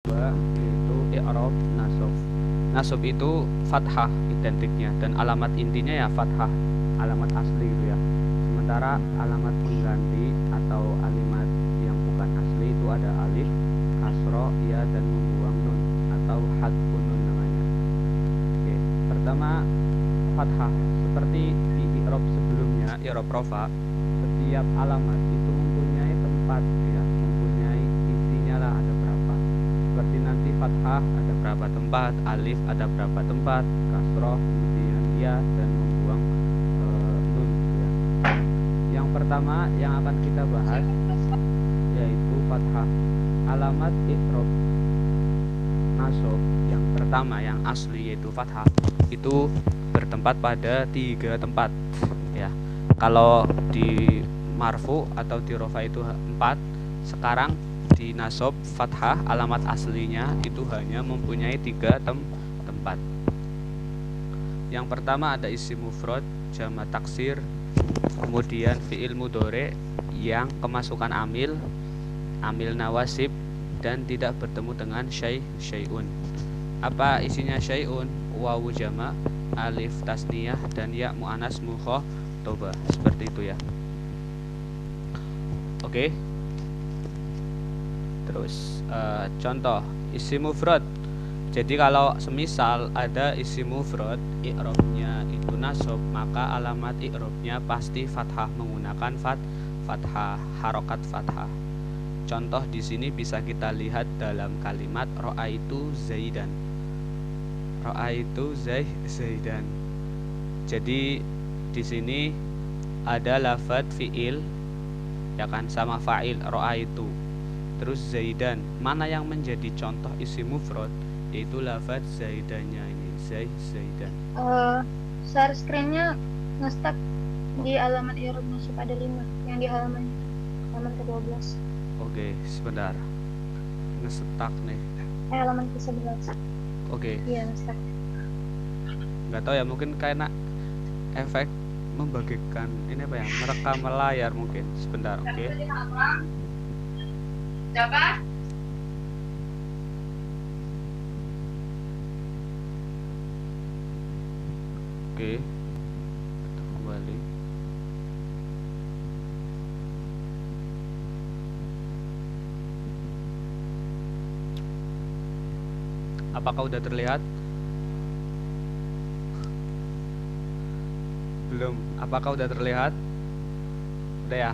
yaitu i'rab nasab. Nasab itu fathah identiknya dan alamat intinya ya fathah, alamat asli gitu ya. Sementara alamat pengganti atau alimat yang bukan asli itu ada alif, kasro, ya dan membuang nun atau hadfun nun namanya. Oke, pertama fathah. Seperti di i'rab sebelumnya, i'rab rofa, setiap alamat itu mempunyai tempat ya, mempunyai isinya lah ada berapa. Seperti nanti fathah ada berapa tempat, alif ada berapa tempat, kasroh, kemudian ya dan membuang nun gitu ya. Yang pertama yang akan kita bahas yaitu fathah. Alamat i'rab nasab yang pertama yang asli yaitu fathah itu bertempat pada 3 tempat ya. Kalau di marfu atau di rofa itu 4, sekarang di nasab fathah alamat aslinya itu hanya mempunyai 3 tempat. Yang pertama ada isim mufrad, jamak taksir, kemudian fi'il mudhari yang kemasukan amil nawasib dan tidak bertemu dengan syai'un. Apa isinya syai'un? Wawu jama, alif tasniyah dan ya muannas mukhatabah. Seperti itu ya. Oke. Terus contoh isim mufrad. Jadi kalau semisal ada isim mufrad i'rabnya itu nasab, maka alamat i'rabnya pasti fathah menggunakan fathah, harokat fathah. Contoh di sini bisa kita lihat dalam kalimat ra'aitu zaidan. Ra'aitu zaidan. Jadi di sini ada lafadz fi'il ya kan sama fa'il ra'aitu. Terus zaidan, mana yang menjadi contoh isim mufrad? Yaitu lafadz zaidannya ini, zaidan. Share screen-nya nge-stuck di alamat i'rab nasab ada 5 yang di halaman ke-12. Oke, sebentar. Nge-stuck nih. Halaman ke-11. Oke. Iya, nge-stuck. Nggak tahu ya, mungkin karena efek membagikan ini apa ya? Merekam layar mungkin. Sebentar, oke. Siapa? Oke, kita kembali. Apakah udah terlihat? Belum. Apakah udah terlihat? Udah ya?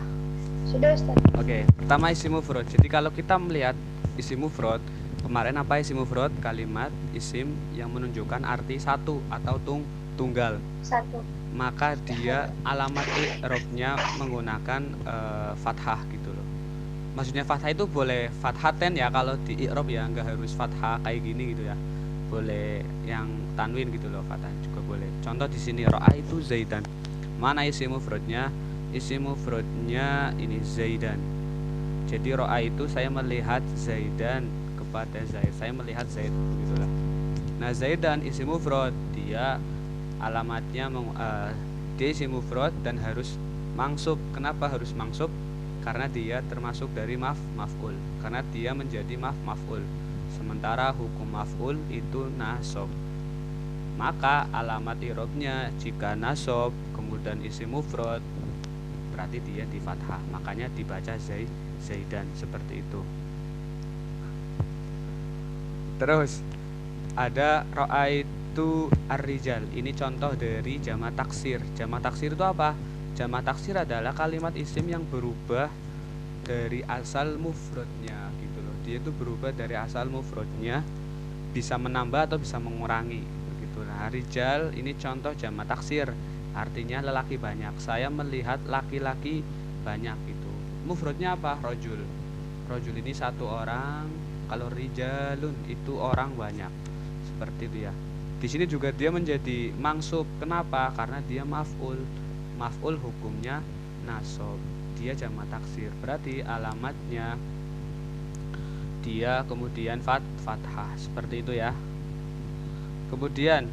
Sudah, Ustaz. Oke, pertama isim mufrad. Jadi kalau kita melihat isim mufrad, kemarin apa isim mufrad? Kalimat isim yang menunjukkan arti satu atau tunggal. Satu. Maka dia alamat i'rabnya menggunakan fathah gitu loh. Maksudnya fathah itu boleh fathaten ya kalau di i'rab ya, nggak harus fathah kayak gini gitu ya. Boleh yang tanwin gitu loh, fathah juga boleh. Contoh di sini ra'aitu zaidan. Mana isim mufradnya? Isim mufradnya ini zaidan. Jadi ra'aitu saya melihat zaidan kepada zaid. Saya melihat zaid begitulah. Nah, zaidan isim mufrad, dia alamatnya dia isim mufrad dan harus mansub. Kenapa harus mansub? Karena dia termasuk dari maf'ul. Karena dia menjadi maf'ul. Sementara hukum maf'ul itu nasab. Maka alamat i'rabnya jika nasab kemudian isim mufrad berarti dia di fathah. Makanya dibaca zaidan seperti itu. Terus ada ra'aitu ar-rijal. Ini contoh dari jamak taksir. Jamak taksir itu apa? Jamak taksir adalah kalimat isim yang berubah dari asal mufradnya gitu loh. Dia itu berubah dari asal mufradnya, bisa menambah atau bisa mengurangi begitu. Nah, rijal ini contoh jamak taksir. Artinya lelaki banyak. Saya melihat laki-laki banyak gitu. Mufradnya apa? Rojul. Rojul ini satu orang. Kalau rijalun itu orang banyak. Seperti itu ya. Di sini juga dia menjadi mansub. Kenapa? Karena dia maf'ul. Maf'ul hukumnya nasab. Dia jamak taksir. Berarti alamatnya dia kemudian fathah. Seperti itu ya. Kemudian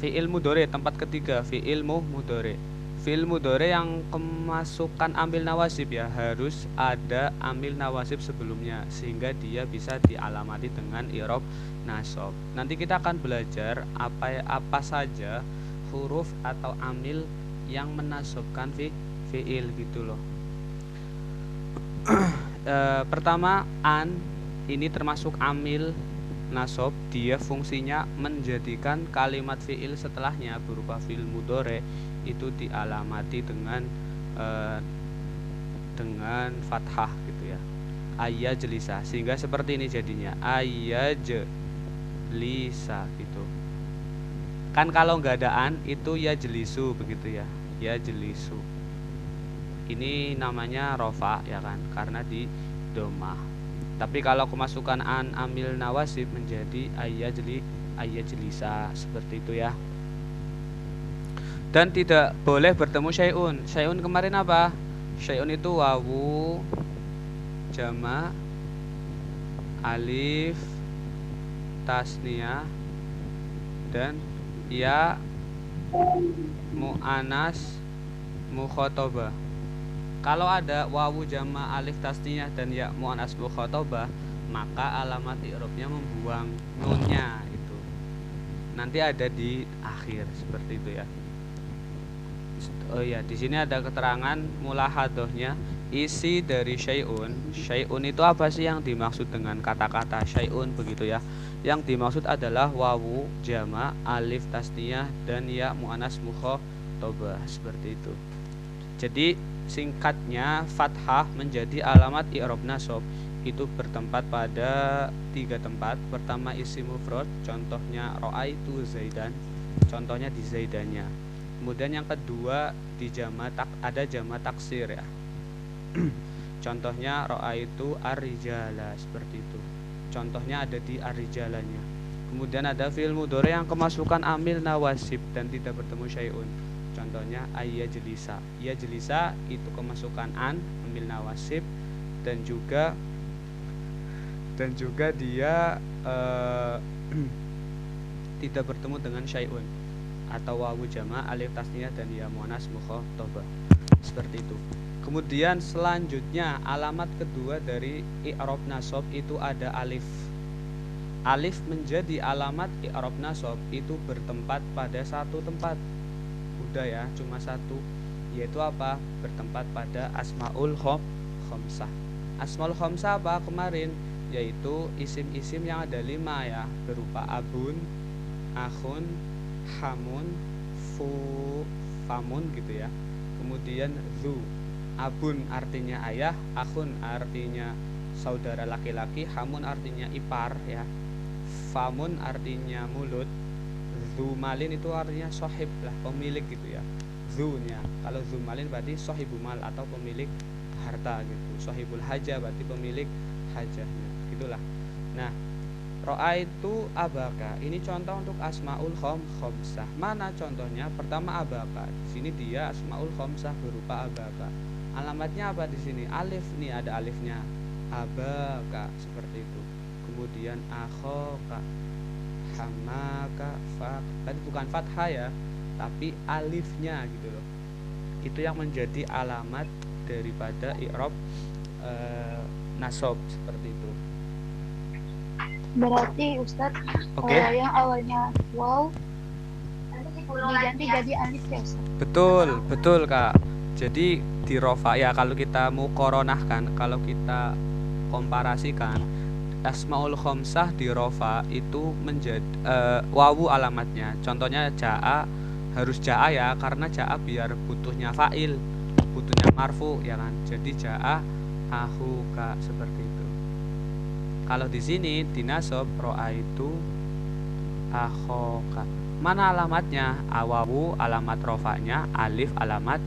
fi'il mudhari tempat ketiga, fi'il mudhari. fi'il mudhari yang kemasukan amil nawasib ya, harus ada amil nawasib sebelumnya sehingga dia bisa dialamati dengan i'rab nasab. Nanti kita akan belajar apa saja huruf atau amil yang menasabkan fi'il gitu loh. Pertama, an ini termasuk amil nasab, dia fungsinya menjadikan kalimat fi'il setelahnya berupa fi'il mudhari itu dialamati dengan fathah gitu ya, ayyajlisa, sehingga seperti ini jadinya ayyajlisa gitu kan. Kalau nggak ada an itu yajlisu begitu ya, yajlisu. Ini namanya rofa ya kan, karena di domah. Tapi kalau kemasukan an amil nawasib menjadi ayyajlisa seperti itu ya. Dan tidak boleh bertemu syai'un. Syai'un kemarin apa? Syai'un itu wawu jama alif tasniyah dan ya mu'anas mukhatabah. Kalau ada wawu jama alif tasniyah dan ya mu'anas mukhatabah, maka alamat i'rabnya membuang nunnya itu. Nanti ada di akhir seperti itu ya. Oh ya, di sini ada keterangan mulahadhahnya, isi dari syai'un. Syai'un itu apa sih yang dimaksud dengan kata-kata syai'un begitu ya? Yang dimaksud adalah wawu jama alif tasniyah dan ya mu'anas mukhatabah seperti itu. Jadi singkatnya fathah menjadi alamat i'rab nasab itu bertempat pada 3 tempat. Pertama isim mufrad, contohnya ra'aitu zaidan, contohnya di zaidannya. Kemudian yang kedua di ada jama taksir ya. Contohnya ra'aitu ar-rijala seperti itu. Contohnya ada di ar-rijalanya. Kemudian ada fi'il mudhari yang kemasukan amil nawasib dan tidak bertemu syai'un. Contohnya ayyajlisa. Yajlisa itu kemasukan an amil nawasib dan juga dia tidak bertemu dengan syai'un atau wawu jama alif tasniyah dan ya muannas mukhatabah seperti itu. Kemudian selanjutnya alamat kedua dari i'rab nasab itu ada alif. Alif menjadi alamat i'rab nasab itu bertempat pada satu tempat. Udah ya, cuma satu, yaitu apa? Bertempat pada asmaul khamsah. Asmaul khamsah apa kemarin? Yaitu isim-isim yang ada 5 ya, berupa abun, akhun, hamun, famun gitu ya. Kemudian zu. Abun artinya ayah, akhun artinya saudara laki-laki, hamun artinya ipar ya. Famun artinya mulut. Zu malin itu artinya sohib lah, pemilik gitu ya. Zunya, kalau zu malin berarti sohibul mal atau pemilik harta gitu. Sohibul haja berarti pemilik hajahnya, gitulah. Nah, ro'a itu abaka. Ini contoh untuk asmaul khamsah. Mana contohnya? Pertama abaka. Di sini dia asmaul khamsah berupa abaka. Alamatnya apa di sini? Alif, nih ada alifnya. Abaka seperti itu. Kemudian akhoka, hamaka, fak. Tadi bukan fathah ya, tapi alifnya gitu loh. Itu yang menjadi alamat daripada i'rab nasab seperti itu. Berarti Ustadz, yang awalnya waw diganti jadi alif ya Ustadz? Betul Kak. Jadi di rofa ya, kalau kita muqaronahkan, kalau kita komparasikan asmaul khamsah di rofa itu menjadi wawu alamatnya. Contohnya ja'a, harus ja'a ya, karena ja'a biar butuhnya fa'il, butuhnya marfu ya kan. Jadi ja'a akhuka seperti itu. Kalau di sini di nasab ro'a itu akhoka. Mana alamatnya? Awawu alamat rofanya, alif alamat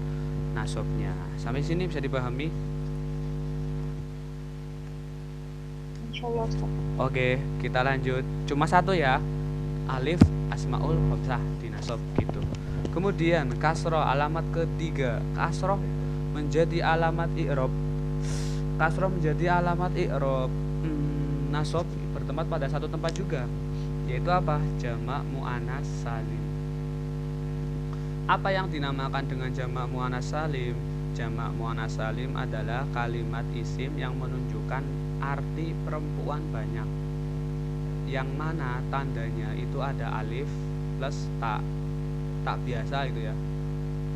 nasabnya. Sampai sini bisa dipahami? Insyaallah Ustaz. Oke, kita lanjut. Cuma satu ya. Alif asmaul khamsah di nasab gitu. Kemudian kasroh alamat ketiga. Kasroh menjadi alamat i'rab. Kasroh menjadi alamat i'rab nasab bertempat pada satu tempat juga, yaitu apa? Jamak muannas salim. Apa yang dinamakan dengan jamak muannats salim? Jamak muannats salim adalah kalimat isim yang menunjukkan arti perempuan banyak, yang mana tandanya itu ada alif plus tak biasa itu ya.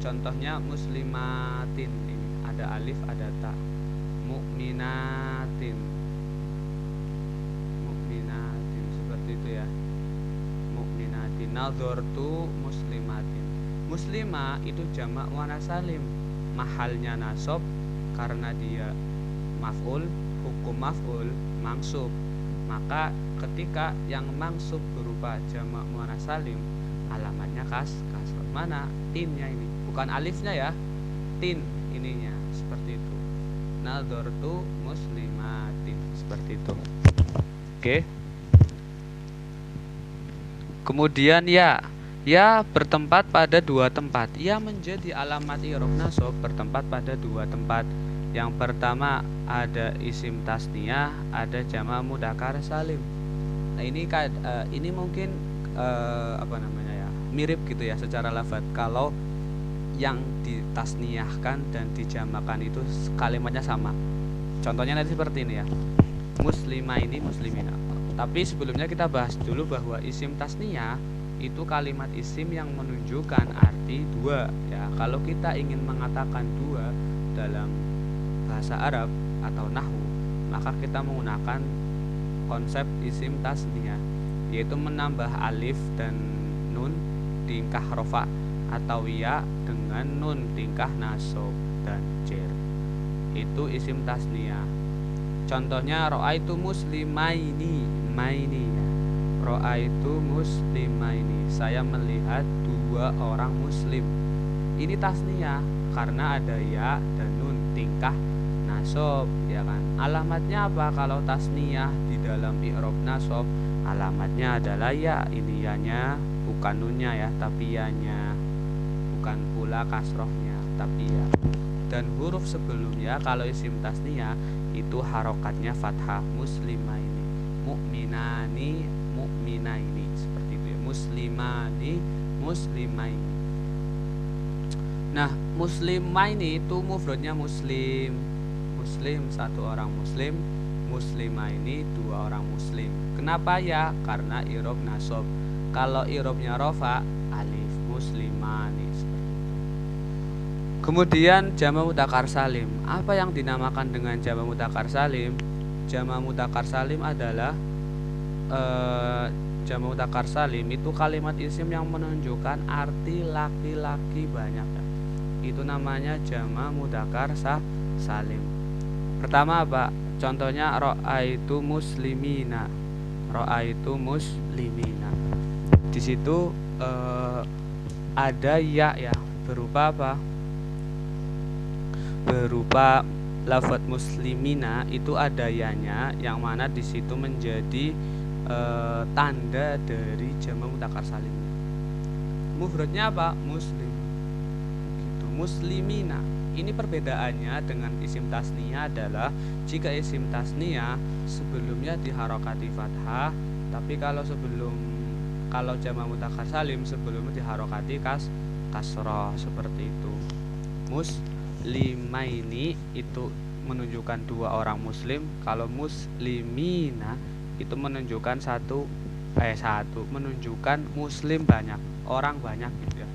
Contohnya muslimatin, ini ada alif ada ta. Mukminatin, seperti itu ya. Mukminatin. Nazartu muslimatin. Muslimah itu jamak muannats salim, mahalnya nasab karena dia maf'ul, hukum maf'ul mansub. Maka ketika yang mansub berupa jamak muannats salim, alamatnya kasrah. Mana tinnya ini? Bukan alifnya ya, tin ininya, seperti itu. Nazartu muslimatin, seperti itu. Oke. Kemudian ya bertempat pada dua tempat. Ya menjadi alamat i'rab nasab bertempat pada dua tempat. Yang pertama ada isim tasniyah, ada jamak mudzakkar salim. Nah, ini mungkin mirip gitu ya secara lafadz. Kalau yang ditasniyahkan dan dijamakan itu kalimatnya sama. Contohnya nanti seperti ini ya. Muslimah ini muslimina. Tapi sebelumnya kita bahas dulu bahwa isim tasniyah itu kalimat isim yang menunjukkan arti dua ya. Kalau kita ingin mengatakan dua dalam bahasa Arab atau nahwu, maka kita menggunakan konsep isim tasniyah, yaitu menambah alif dan nun tingkah rofa atau ya dengan nun tingkah nasab dan jer. Itu isim tasniyah. Contohnya ra'aitu muslimaini, maini ya. Ra'aitu muslimaini, saya melihat dua orang muslim. Ini tasniyah karena ada ya dan nun tingkah nasab ya kan. Alamatnya apa kalau tasniyah di dalam i'rab nasab? Alamatnya adalah ya, ini ya-nya bukan nunnya ya, tapi ya-nya. Bukan pula kasrohnya, tapi ya. Dan huruf sebelumnya kalau isim tasniyah itu harokatnya fathah. Muslimaini, mukminani, mukminaini, seperti itu ya. Muslimani, muslimaini. Nah, muslimaini itu mufradnya muslim. Muslim satu orang muslim, muslimaini dua orang muslim. Kenapa ya? Karena i'rab nasab. Kalau i'rabnya rofa, alif, muslimani, seperti itu. Kemudian jamak mudzakkar salim. Apa yang dinamakan dengan jamak mudzakkar salim? Jamak mudzakkar salim adalah jamak mudzakkar salim itu kalimat isim yang menunjukkan arti laki-laki banyak ya. Itu namanya jamak mudzakkar salim. Pertama apa? Contohnya ra'aitu muslimina. Ra'aitu muslimina. Di situ ada ya berupa apa? Berupa lafadz muslimina, itu ada ya-nya yang mana di situ menjadi tanda dari jamak mudzakkar salim. Mufradnya apa? Muslim. Gitu. Muslimina. Ini perbedaannya dengan isim tasniyah adalah jika isim tasniyah sebelumnya diharokati fathah, tapi kalau jamak mudzakkar salim sebelumnya diharokati kasroh, seperti itu. Muslimaini itu menunjukkan dua orang muslim, kalau muslimina itu menunjukkan menunjukkan muslim banyak, orang banyak gitu ya.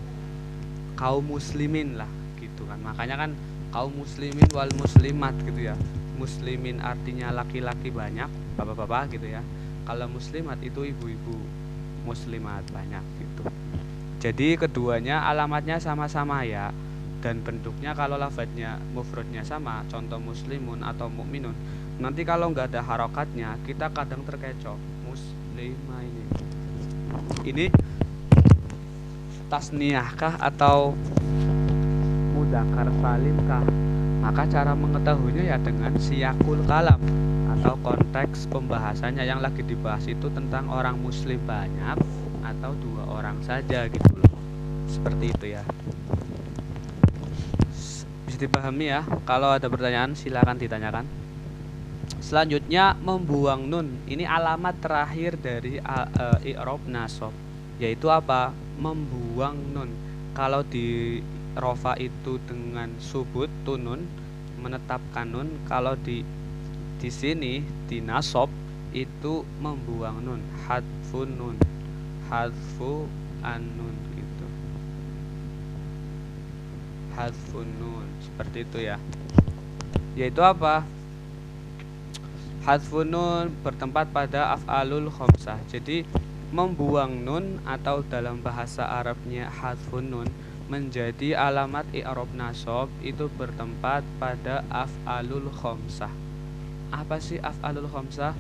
Kaum muslimin lah gitu kan. Makanya kan kaum muslimin wal muslimat gitu ya. Muslimin artinya laki-laki banyak, bapak-bapak gitu ya. Kalau muslimat itu ibu-ibu, muslimat banyak gitu. Jadi keduanya alamatnya sama-sama ya. Dan bentuknya kalau lafadznya mufradnya sama, contoh muslimun atau mukminun, nanti kalau nggak ada harokatnya kita kadang terkecoh. Muslimah ini tasniyahkah atau mudzakkar salimkah? Maka cara mengetahuinya ya dengan siyakul kalam atau konteks pembahasannya. Yang lagi dibahas itu tentang orang muslim banyak atau dua orang saja gitu loh. Seperti itu ya. Bisa dipahami ya. Kalau ada pertanyaan silakan ditanyakan. Selanjutnya membuang nun. Ini alamat terakhir dari i'rab nasab, yaitu apa? Membuang nun. Kalau di rofa itu dengan subut tunun, menetapkan nun. Kalau di sini di nasab itu membuang nun, hadfun nun, hadfu an-nun gitu. Hadfun nun seperti itu ya. Yaitu apa? Hadfun nun bertempat pada af'alul khamsah. Jadi membuang nun atau dalam bahasa Arabnya hadfun nun menjadi alamat i'rab nasab itu bertempat pada af'alul khamsah. Apa sih af'alul khamsah?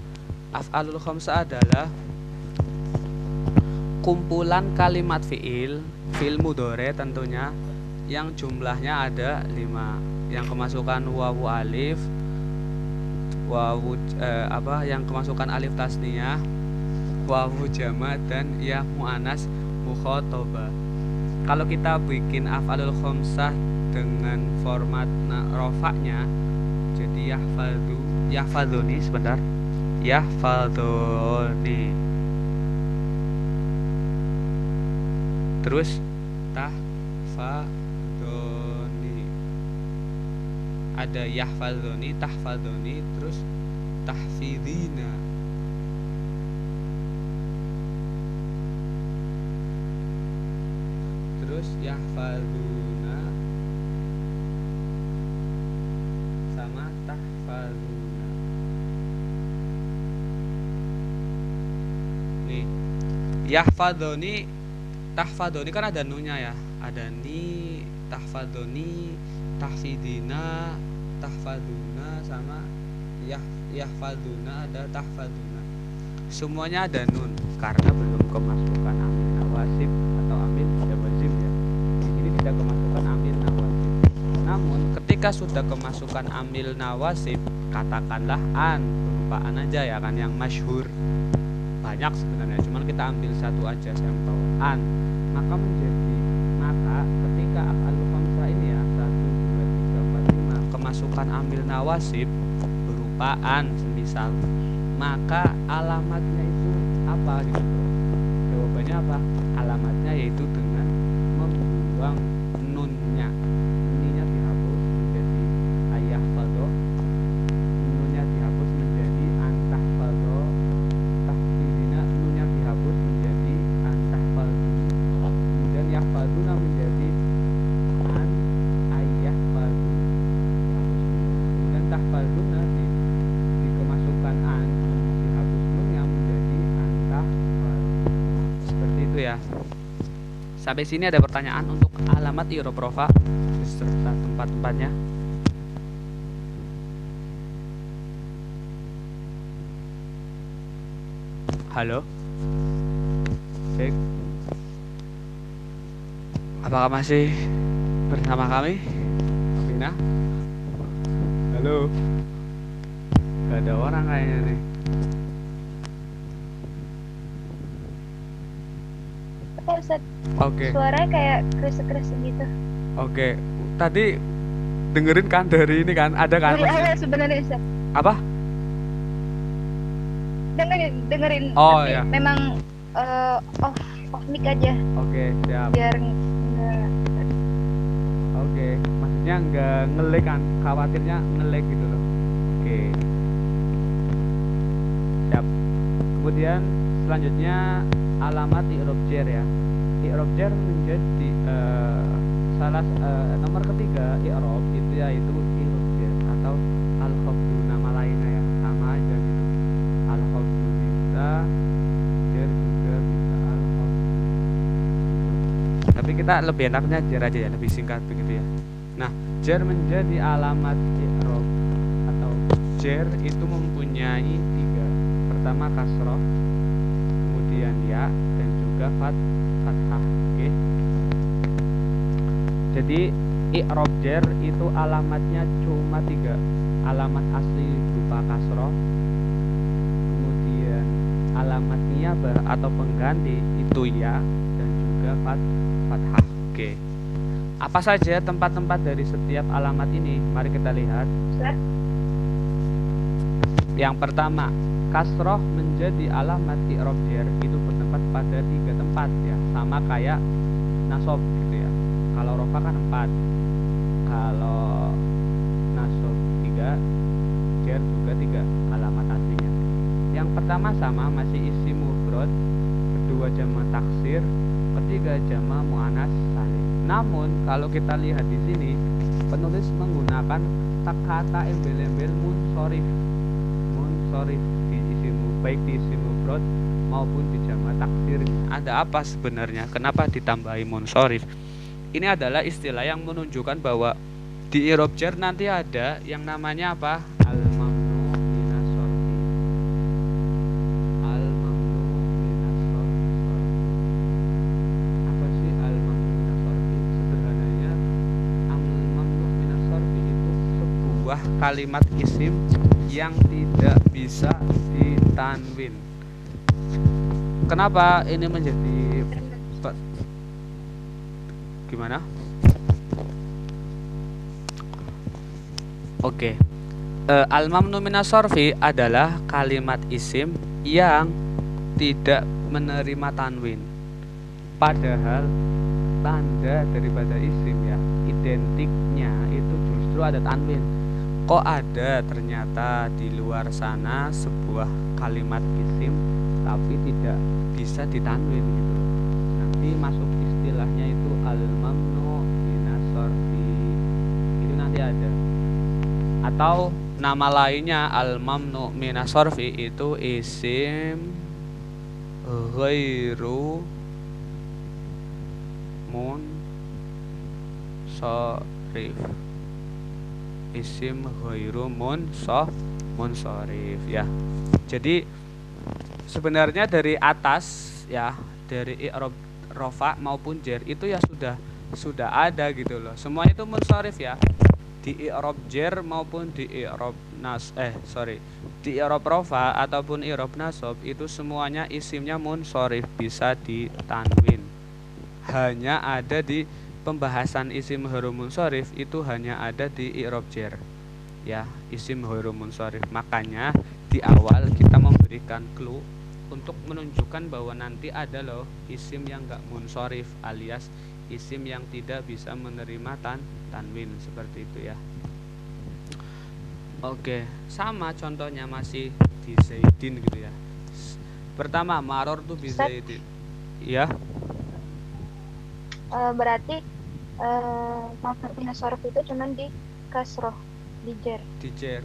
Af'alul khamsah adalah kumpulan kalimat fi'il mudhari tentunya yang jumlahnya ada 5, yang kemasukan wawu alif, wawu yang kemasukan alif tasniyah, wawu jama' dan ya mu'anas mukhatabah. Kalau kita bikin af'alul khamsah dengan format rofaknya jadi yahfadzuni sebentar. Yahfadzuni. Terus tahfadzuni. Ada yahfadzuni, tahfadzuni, terus tahfidzina. Terus yahfadzuna sama tahfadzuna. Nih, yahfadzuni, tahfadzuni kan ada nunya ya. Ada ni, tahfadzuni, tahfidzina, tahfadzuna sama yahfadzuna, ada tahfadzuna. Semuanya ada nun karena belum kemasukan amil nawasib atau amil jawazim ya. Di sini tidak kemasukan amil nawasib. Namun ketika sudah kemasukan amil nawasib, katakanlah an, berupa an aja ya kan, yang masyhur. Banyak sebenarnya, cuman kita ambil satu aja sampel an. Maka ketika af'alul khamsah ini ya 1, 2, 3, 4, 5 kemasukan amil nawasib berupa an semisal, maka alamatnya itu apa gitu? Jawabannya apa? Alamatnya yaitu dengan membuang nunnya. Nunnya dihapus menjadi ayah fadho, nunnya dihapus menjadi antah fadho, tahfidina nunnya dihapus menjadi antah fadho, kemudian yahfaduna menjadi an ayah fadho dihapus, kemudian tahfaduna dikemasukan an dihapus nunnya menjadi antah fadho. Seperti itu ya. Sampai sini ada pertanyaan untuk alamat i'rab rofa beserta tempat-tempatnya. Halo. Cek. Apakah masih bersama kami? Amina? Halo. Gak ada orang kayaknya nih. Ustaz, Oke. suaranya kayak keres-keres gitu. Oke. Tadi dengerin kan dari ini kan, ada kan? Dari awal sebenarnya Ustaz. Apa? Dengerin. Oh, tapi ya. memang off mic aja Oke, siap. biar nggak. Oke, maksudnya nggak nge-lag kan? Khawatirnya nge-lag gitu loh. Oke. Siap. Kemudian selanjutnya alamat i'rab jar ya. I'rab jar menjadi nomor ketiga i'rab itu yaitu i'rab jar atau al-khafdu, nama lainnya ya. Sama aja gitu. Al-khafdu bisa, jar juga bisa al-khafdu. Tapi kita lebih enaknya jar aja ya, lebih singkat begitu ya. Nah, jar menjadi alamat i'rab atau jar itu mempunyai 3. Pertama kasroh, kemudian ya, dan juga fathah. Oke. Jadi i'rab jar itu alamatnya cuma 3. Alamat asli berupa kasroh, kemudian alamat niyabah atau pengganti itu ya, dan juga fathah. Oke. Apa saja tempat-tempat dari setiap alamat ini? Mari kita lihat. Ustaz, Yang pertama, kasroh menjadi alamat i'rab jar itu bertempat pada 3 tempat ya, sama kayak nasab gitu ya. Kalau rofa kan 4, kalau nasab 3, jar juga 3 alamat aslinya. Yang pertama sama, masih isim mufrad, kedua jamak taksir, ketiga jamak muannas salim. Namun kalau kita lihat di sini, penulis menggunakan kata embel-embel munsorif di isim, baik di isim mufrad maupun di jamak taksir. Ada apa sebenarnya? Kenapa ditambahi munsorif? Ini adalah istilah yang menunjukkan bahwa di i'rab jar nanti ada yang namanya apa? Al-mamnu minas sorfi. Al-mamnu minas sorfi. Apa sih al-mamnu minas sorfi? Sederhananya, al-mamnu minas sorfi itu sebuah kalimat isim yang tidak bisa ditanwin. Kenapa ini menjadi gimana? Oke. Al-mamnu minas sorfi adalah kalimat isim yang tidak menerima tanwin. Padahal tanda daripada isim ya, identiknya itu justru ada tanwin. Kok ada ternyata di luar sana sebuah kalimat isim tapi tidak bisa ditanwin gitu. Nanti masuk istilahnya itu al-mamnu minas sorfi. Itu nanti ada. Atau nama lainnya al-mamnu minas sorfi itu isim ghairu munsorif. Isim ghairu munsorif ya. Jadi sebenarnya dari atas ya, dari i'rab rofa maupun jar itu ya sudah ada gitu loh. Semuanya itu munsorif ya. Di i'rab jar maupun di i'rab di i'rab rofa ataupun i'rab nasab itu semuanya isimnya munsorif, bisa ditanwin. Hanya ada di pembahasan isim ghairu munsorif itu hanya ada di i'rab jar ya, isim ghairu munsorif. Makanya di awal kita memberikan clue untuk menunjukkan bahwa nanti ada loh isim yang gak munsorif alias isim yang tidak bisa menerima tanwin seperti itu ya. Oke, sama contohnya masih di Zaidin gitu ya. Pertama, maror tuh bi Zaidin. Ya. Berarti mamnu minas sorfi itu cuman di kasroh, di jar. Di jar,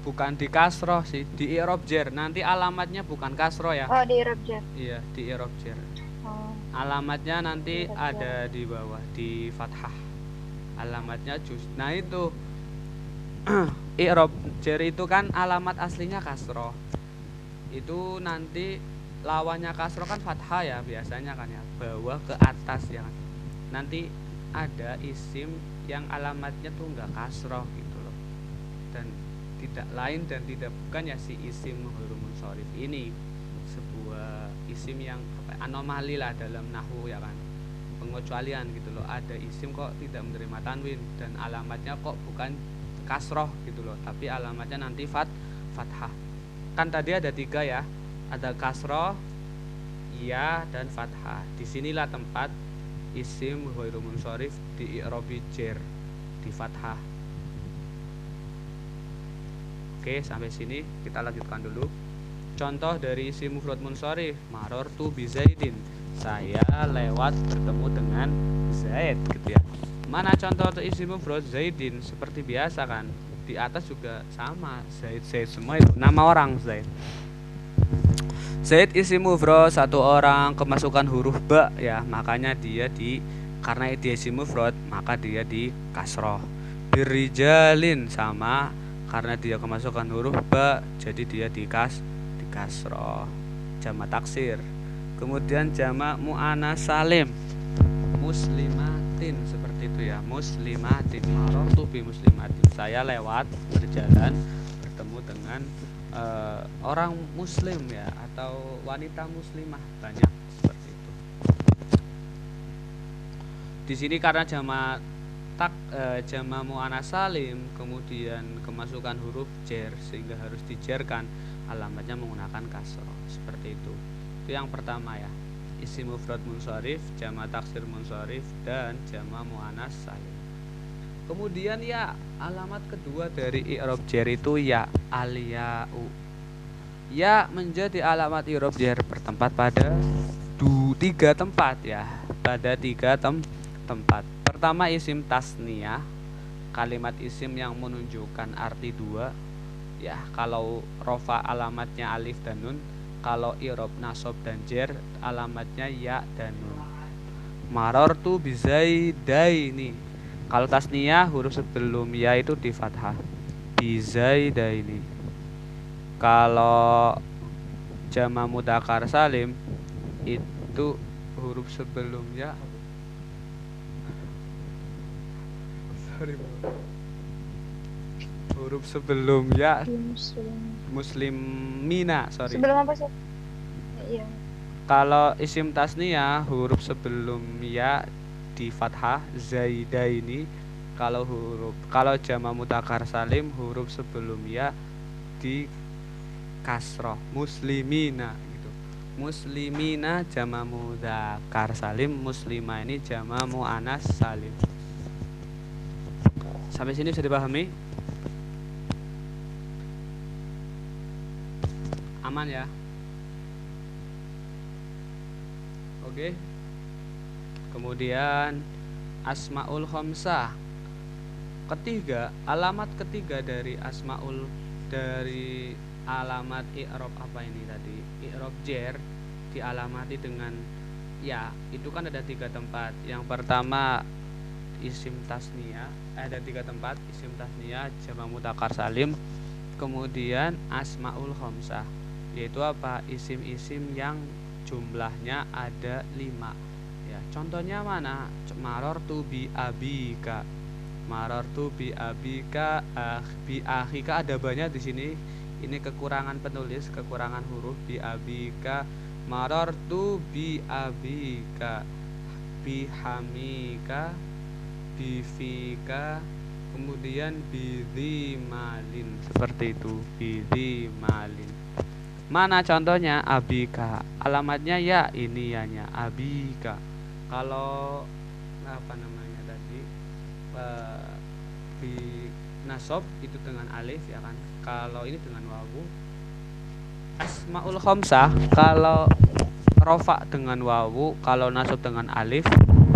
bukan di kasroh sih, di i'rab jar. Nanti alamatnya bukan kasroh ya. Oh, di i'rab jar. Iya, di i'rab jar. Oh. Alamatnya nanti ada di bawah, di fathah. Alamatnya nah itu i'rab jar itu kan alamat aslinya kasroh. Itu nanti lawannya kasroh kan fathah ya biasanya kan ya, bawah ke atas ya kan. Nanti ada isim yang alamatnya tuh enggak kasroh gitu loh, dan tidak lain dan tidak bukan ya si isim ghairu munsorif ini, sebuah isim yang anomali lah dalam nahwu ya kan, pengecualian gitu loh. Ada isim kok tidak menerima tanwin dan alamatnya kok bukan kasroh gitu loh, tapi alamatnya nanti fathah. Kan tadi ada 3 ya, ada kasroh, ya, dan fathah. Disinilah tempat isim ghairu munsorif di i'rab jar, di fathah. Oke, sampai sini kita lanjutkan dulu. Contoh dari isim mufrad munsorif, marortu bi Zaidin. Saya lewat bertemu dengan Zaid gitu ya. Mana contoh isim mufrad Zaidin? Seperti biasa kan, di atas juga sama, Zaid semua itu nama orang Zaid. Zaid isim mufrad, satu orang, kemasukan huruf ba ya, makanya dia karena dia isim mufrad maka dia di kasroh. Birijalin sama, karena dia kemasukan huruf ba jadi dia di kasroh. Jamak taksir. Kemudian jamak muannas salim, muslimatin, seperti itu ya, muslimatin. Marortu bi muslimatin, saya lewat berjalan bertemu dengan orang muslim ya, atau wanita muslimah, banyak seperti itu. Di sini karena jamak muannas salim kemudian kemasukan huruf jar sehingga harus dijarkan, alamatnya menggunakan kasroh seperti itu. Itu yang pertama ya. isim mufrad munsharif, jamak taksir munsharif, dan jamak muannas salim. Kemudian ya, alamat kedua dari i'rab jar itu ya, al-ya'u. Ya menjadi alamat i'rab jar bertempat pada tiga tempat ya, pada tiga tempat. Pertama isim tasniyah, kalimat isim yang menunjukkan arti dua. Ya, kalau rofa alamatnya alif dan nun, kalau i'rab nasab dan jar alamatnya ya dan nun. Marartu bizaidaini. Kalau tasniyah huruf sebelum ya itu di fathah. Bizaidaini. Kalau jamak mudzakkar salim itu huruf sebelumnya huruf sebelumnya muslimina, sorry. Sebelum apa sih? Iya. Kalau isim tasniyah huruf sebelum ya di fathah zaidaini. Kalau jamak mudzakkar salim huruf sebelum ya di kasroh muslimina gitu. Muslimina jamak mudzakkar salim, muslimah ini jamak muannas salim. Sampai sini bisa dipahami? Aman ya? Oke. Kemudian asmaul khamsah. Alamat ketiga dari alamat i'rab apa ini tadi? I'rab jar dialamati dengan ya, itu kan ada tiga tempat. Yang pertama isim tasniyah, ada tiga tempat, isim tasniyah, jamak mudzakkar salim, kemudian asmaul khamsah, yaitu apa? Isim-isim yang jumlahnya ada 5 ya. Contohnya mana? Marartu bi abika. Marartu bi abika, bi akhika ada banyak di sini. Ini kekurangan penulis, kekurangan huruf. Bi abika, marartu bi abika, bi hamika, bi fika, kemudian bidhi malin, seperti itu. Bidhi malin. Mana contohnya? Abika, alamatnya ya, ini ya-nya abika. Kalau apa namanya tadi, di nasab itu dengan alif ya kan. Kalau ini dengan wawu. Asmaul khamsah kalau rofa dengan wawu, kalau nasab dengan alif,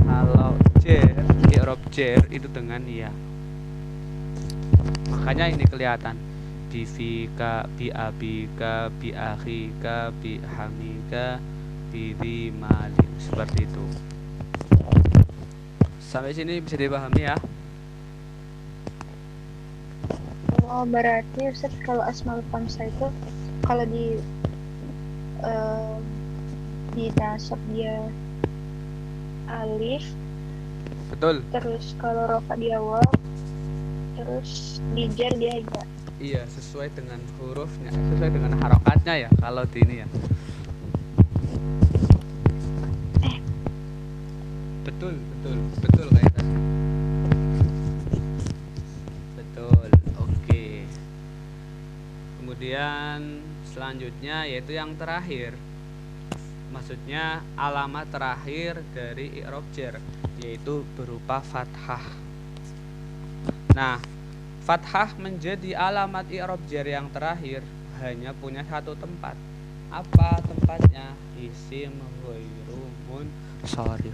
kalau jar, i'rab jar itu dengan ya. Makanya ini kelihatan bi fika, bi abika, bi akhika, bi hamika, bi malin, seperti itu. Sampai sini bisa dipahami ya? Oh, berarti Ustaz kalau asmaul khamsah itu kalau di nasab dia alif, Betul. terus kalau rofa dia waw, terus di jar dia ya. Iya, sesuai dengan hurufnya, sesuai dengan harokatnya ya kalau di ini ya. Betul kayak tadi. Betul. Oke. Kemudian selanjutnya yaitu yang terakhir. Maksudnya alamat terakhir dari i'rab jar, yaitu berupa fathah. Nah, fathah menjadi alamat i'rab jar yang terakhir hanya punya satu tempat. Apa tempatnya? Isim ghairu munsharif.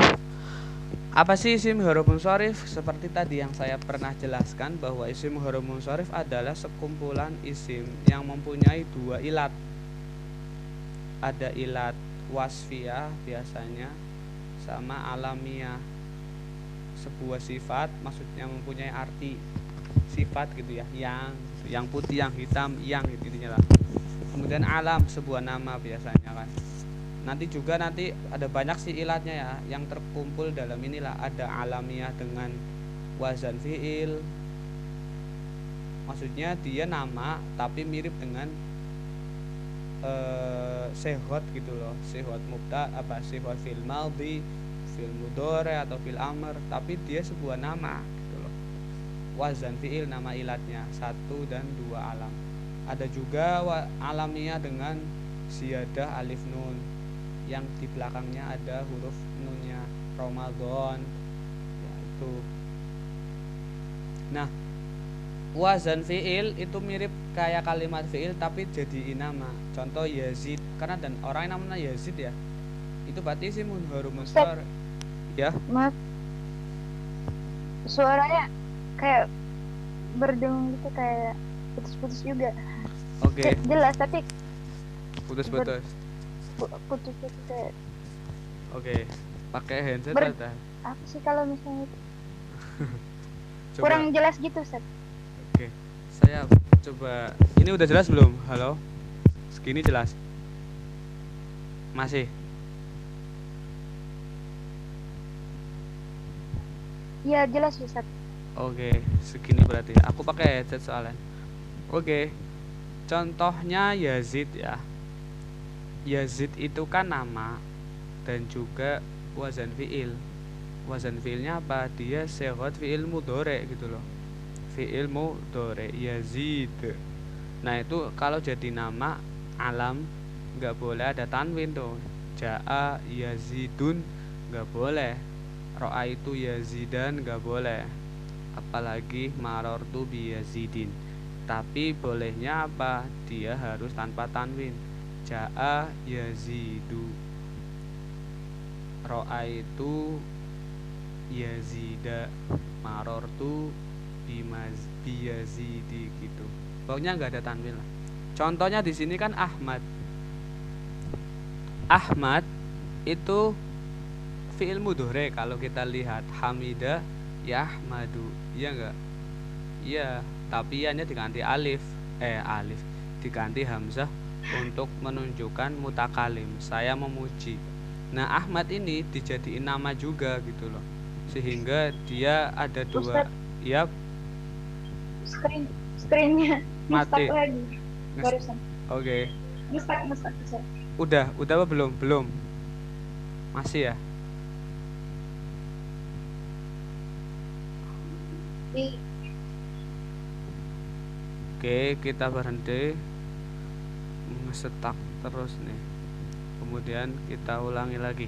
Apa sih isim ghairu munsharif? Seperti tadi yang saya pernah jelaskan bahwa isim ghairu munsharif adalah sekumpulan isim yang mempunyai dua ilat. Ada ilat wasfiyah biasanya sama alamiah. Sebuah sifat maksudnya mempunyai arti sifat gitu ya, yang putih, yang hitam, yang gitu intinya lah. Kemudian alam, sebuah nama biasanya kan. Nanti ada banyak sih ilatnya ya, yang terkumpul dalam inilah. Ada alamiah dengan wazan fi'il, maksudnya dia nama tapi mirip dengan sehot gitu loh, sehot mubta, sehot fil madhi, fil mudhari atau fil amr, tapi dia sebuah nama gitu loh. Wazan fi'il nama ilatnya 1 dan 2 alam. Ada juga alamiah dengan ziyadah alif nun. yang di belakangnya ada huruf nunnya, Ramadan ya itu. Nah, wazan fiil itu mirip kayak kalimat fiil tapi jadi nama. Contoh Yazid, karena dan orang yang namanya Yazid ya, itu berarti isim harum Ustaz, mustar ya. maaf, suaranya kayak berdengung gitu, kayak putus-putus juga. Oke, Jelas tapi putus-putus. putus-putus kayak Oke, pakai headset ber ada. apa sih kalau misalnya itu? Coba. Kurang jelas gitu, Ustaz. Oke, saya coba. Ini udah jelas belum? Halo, segini jelas? Masih? Iya, jelas, Ustaz. Oke, segini berarti. Aku pakai headset soalnya. Oke, contohnya Yazid ya. Yazid itu kan nama dan juga wazan fiil. Wazan fiilnya apa? Dia segot fiil mudhore gitu loh. Fiil mudhore Yazid. Nah, itu kalau jadi nama alam nggak boleh ada tanwin tuh. Jaa Yazidun nggak boleh. Ro'a itu Yazidan nggak boleh. Apalagi marortu bi Yazidin. Tapi bolehnya apa? Dia harus tanpa tanwin. Jaa Yazidu. Ro'a itu Yazida. Marortu bi Yazidi gitu. Pokoknya nggak ada tanwin lah. Contohnya di sini kan Ahmad. Ahmad itu fiil mudhore kalau kita lihat. Hamida yahmadu. Iya enggak? Iya, tapi ianya diganti alif. Alif diganti hamzah untuk menunjukkan mutakalim. Saya memuji. Nah, Ahmad ini dijadiin nama juga gitu loh. Sehingga dia ada dua. Ustaz, Ya, screennya mati. nge-stuck lagi barusan. Oke. Nge-stuck, Ustaz. Udah apa belum? Belum. Masih ya? Oke, kita berhenti. Ngesetak terus nih. Kemudian kita ulangi lagi.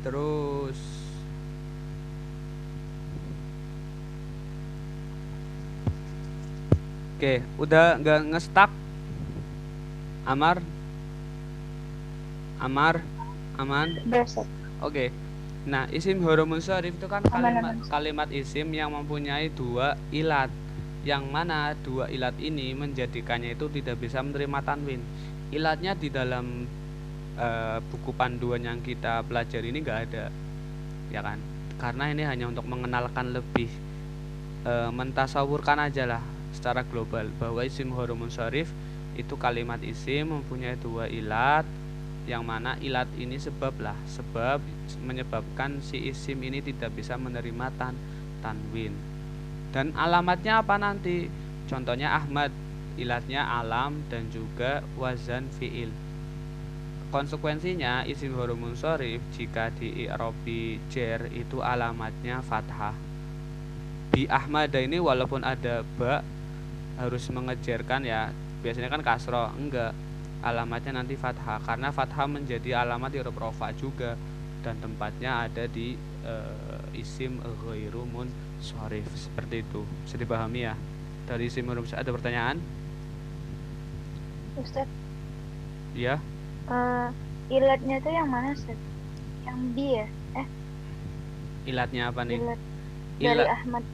Terus oke, udah nggak ngestak? Amar? Aman? Berset. Oke. Nah, isim harum munsharif itu kan kalimat isim yang mempunyai dua ilat, yang mana dua ilat ini menjadikannya itu tidak bisa menerima tanwin. Ilatnya di dalam buku panduan yang kita pelajari ini nggak ada, ya kan? Karena ini hanya untuk mengenalkan lebih, mentasawurkan aja lah secara global bahwa isim harum munsharif itu kalimat isim mempunyai dua ilat, yang mana ilat ini sebab menyebabkan si isim ini tidak bisa menerima tanwin. Dan alamatnya apa nanti? Contohnya Ahmad, ilatnya alam dan juga wazan fiil. Konsekuensinya isim harum munsharif jika di i'rabi jar itu alamatnya fathah. Di Ahmad ini walaupun ada ba harus mengejarkan ya, biasanya kan kasroh, enggak, alamatnya nanti fathah karena fathah menjadi alamat i'rab rafa juga dan tempatnya ada di isim ghairu munsharif. Seperti itu, bisa dipahami ya. Dari isim harum munsharif ada pertanyaan? Ustaz, Ya. ilatnya tuh yang mana, Ustaz? Yang di ya? Ilatnya apa nih? Ilat dari Ahmad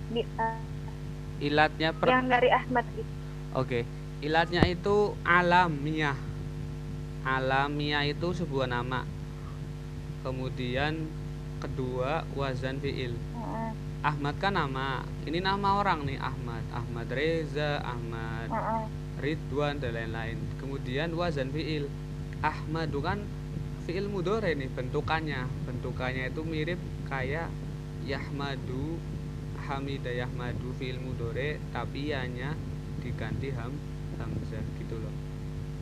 ilatnya yang dari Ahmad gitu. Oke, ilatnya itu alamiah. Alamiah itu sebuah nama. Kemudian kedua wazan fiil. Ahmad kan nama. Ini nama orang nih, Ahmad. Ahmad Reza, Ahmad Ridwan dan lain-lain. Kemudian wazan fiil. Ahmadu kan fiil mudhore nih bentukannya. Bentukannya itu mirip kayak Yahmadu, Hamidah Yahmadu fiil mudhore, tapi ianya diganti hamzah gitu loh.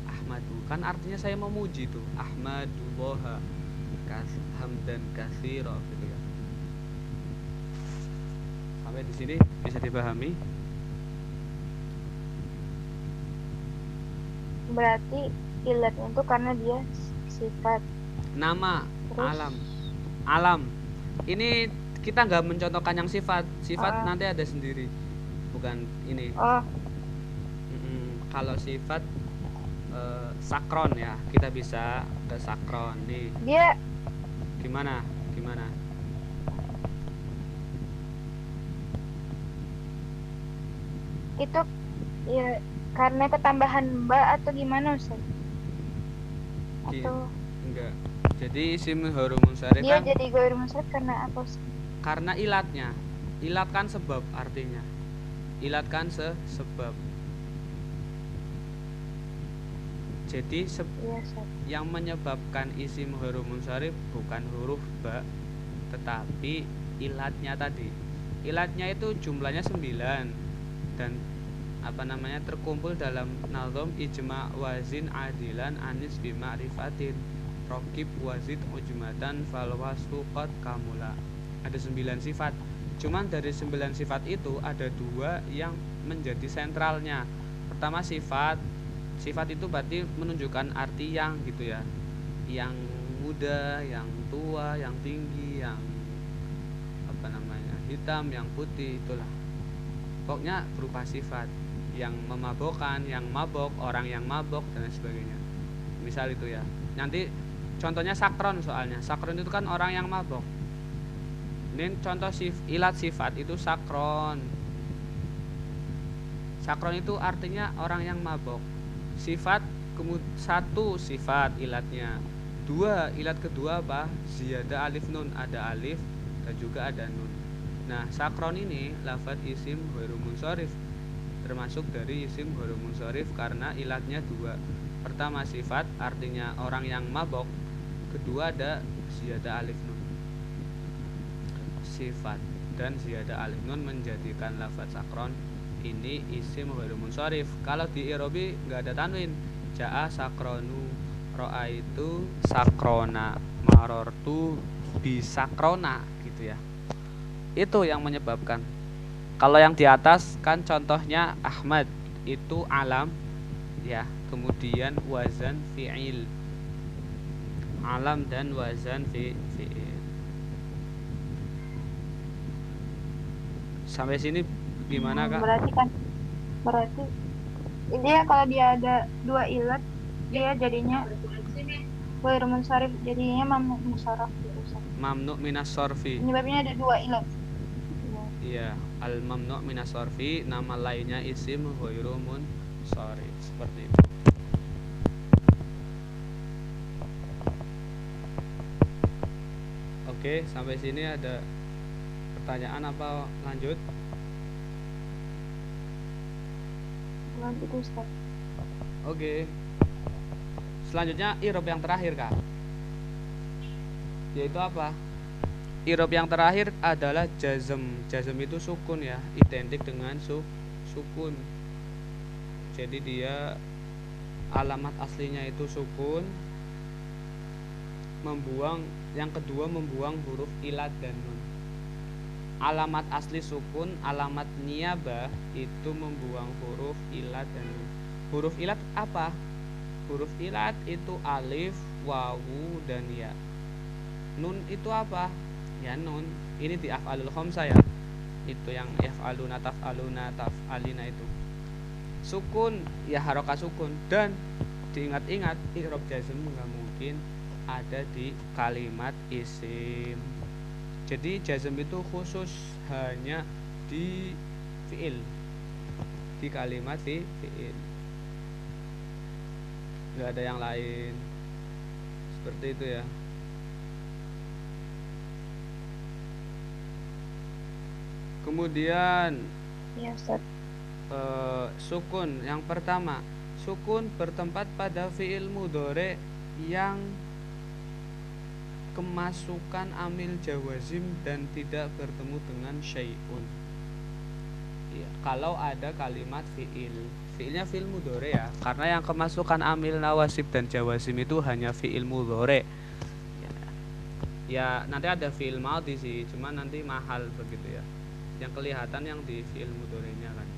Ahmadu kan artinya saya memuji tuh, ahmadullah hamdan katsira gitu ya. Sampai di sini bisa dipahami? Berarti ilatnya itu karena dia sifat. Nama, Terus alam. Ini kita nggak mencontohkan yang sifat nanti ada sendiri, bukan ini. Kalau sifat sakron ya, kita bisa ke sakron nih. Dia gimana itu ya karena ketambahan mbak atau gimana Ustaz? Atau enggak. Jadi isim ghairul munsharif dia kan jadi ghairul munsharif karena apa Ustaz? Karena ilatnya. Ilat kan sebab artinya. Ilat kan sebab. Jadi yang menyebabkan isim ghairul munsharif bukan huruf ba, tetapi ilatnya tadi. Ilatnya itu jumlahnya 9 dan terkumpul dalam nazom ijma wazin adilan anis bima'rifatin rokib wazid ujmatan falwasfu qad kamula. Ada 9 sifat. Cuman dari 9 sifat itu ada 2 yang menjadi sentralnya. Pertama sifat itu berarti menunjukkan arti yang gitu ya, yang muda, yang tua, yang tinggi, yang hitam, yang putih, itulah pokoknya berupa sifat yang memabokkan, yang mabok, orang yang mabok dan sebagainya. Misal itu ya. Nanti contohnya sakron, soalnya sakron itu kan orang yang mabok. Ini contoh ilat sifat itu sakron. Sakron itu artinya orang yang mabok. Sifat satu sifat ilatnya. 2 ilat kedua apa? Ziyadah alif nun, ada alif dan juga ada nun. Nah, sakron ini lafadz isim ghairul munsharif, termasuk dari isim ghairul munsharif karena ilatnya 2. Pertama sifat artinya orang yang mabok, kedua ada ziyadah alif nun. Sifat dan ziyadah alif nun menjadikan lafadz sakron ini isim ghairul munsharif. Kalau di i'robi enggak ada tanwin. Ja'a sakronu, ra'aitu sakrona, marortu bisakrona gitu ya. Itu yang menyebabkan. Kalau yang di atas kan contohnya Ahmad itu alam ya, kemudian wazan fi'il. Alam dan wazan fi'il. Sampai sini gimana Kak? Berarti dia kalau dia ada 2 ilat dia jadinya ghairul munsharif, jadinya mamnu minas sarf. Mamnu minas sarfi. Penyebabnya ada 2 ilat. Iya, al mamnu minas sarfi, nama lainnya isim ghairul munsharif, seperti itu. Oke, sampai sini ada pertanyaan apa lanjut? Lanjut Ustaz. Oke. Selanjutnya i'rab yang terakhir Kak. Yaitu apa? I'rab yang terakhir adalah jazm. Jazm itu sukun ya, identik dengan sukun. Jadi dia alamat aslinya itu sukun, yang kedua membuang huruf ilat dan nun. Alamat asli sukun, alamat niyabah itu membuang huruf ilat dan nun. Huruf ilat apa? Huruf ilat itu alif, wawu dan ya. Nun itu apa? Ya nun. Ini di af'alul khamsah ya. Itu yang yaf'aluna, taf'aluna, taf'alina itu. Sukun ya harokat sukun, dan diingat-ingat i'rab jazm enggak mungkin ada di kalimat isim. Jadi jazm itu khusus hanya di fi'il, di kalimat fi'il. Enggak ada yang lain. Seperti itu ya. Kemudian ya, Ustaz. Sukun yang pertama, sukun bertempat pada fi'il mudhari yang kemasukan amil jawazim dan tidak bertemu dengan syai'un. kalau ada kalimat fiilnya fiil mudhore ya, karena yang kemasukan amil nawasib dan jawazim itu hanya fiil mudhore ya, nanti ada fiil madhi sih, cuman nanti mahal begitu ya, yang kelihatan yang di fiil mudhorenya kan.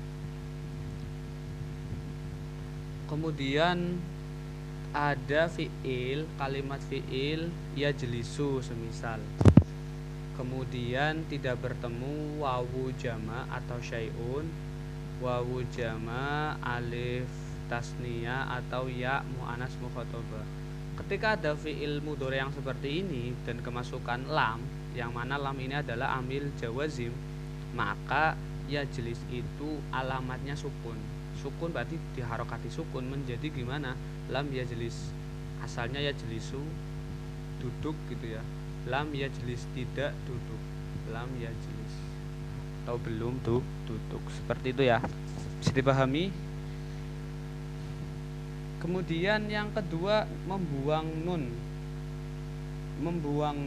Kemudian ada kalimat fiil ya jelisu semisal, kemudian tidak bertemu wawu jama atau syai'un, wawu jama, alif tasniyah atau ya mu'anas mukhatabah. Ketika ada fiil mudhore yang seperti ini dan kemasukan lam, yang mana lam ini adalah amil jawazim, maka ya jelis itu alamatnya sukun. Sukun berarti diharokati sukun menjadi gimana? Lam ya jelis, asalnya ya jelisu duduk gitu ya, lam ya jelis tidak duduk, lam ya jelis atau belum duduk, seperti itu ya, bisa dipahami. Kemudian yang kedua, membuang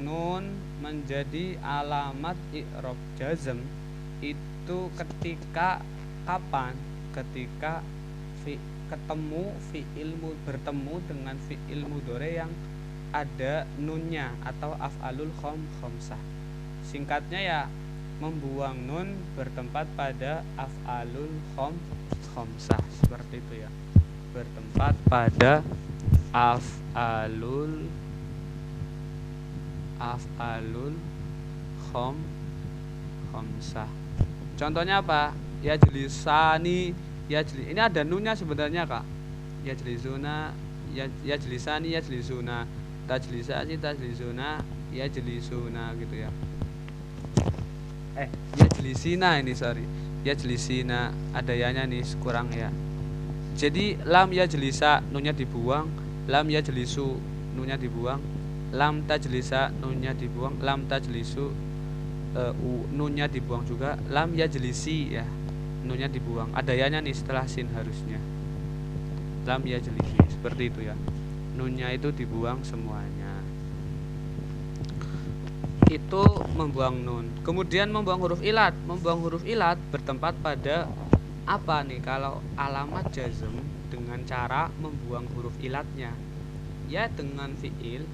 nun menjadi alamat i'rab jazm itu ketika kapan? Ketika bertemu dengan fi'il mudhore yang ada nunnya atau af'alul khamsah. Singkatnya ya, membuang nun bertempat pada af'alul khamsah, seperti itu ya, bertempat pada af'alul khamsah. Contohnya apa? Ya jelisani, ini ada nunnya sebenarnya kak. Ya jelisuna, ya jelisani, ya jelisuna, tajlisani, tajlisuna, ya jelisuna gitu ya. Ya jelisina ini, sorry, ya jelisina, ada yanya nih kurang ya. Jadi lam ya jelisa nunnya dibuang, lam ya jelisu nunnya dibuang, lam tajlisa nunnya dibuang, lam tajlisu nunnya dibuang juga, lam ya jelisi ya nunnya dibuang, ada yanya nih setelah sin harusnya, lam ya jelisi, seperti itu ya, nunnya itu dibuang semuanya. Itu membuang nun. Kemudian membuang huruf ilat bertempat pada apa nih? Kalau alamat jazm dengan cara membuang huruf ilatnya ya dengan fiil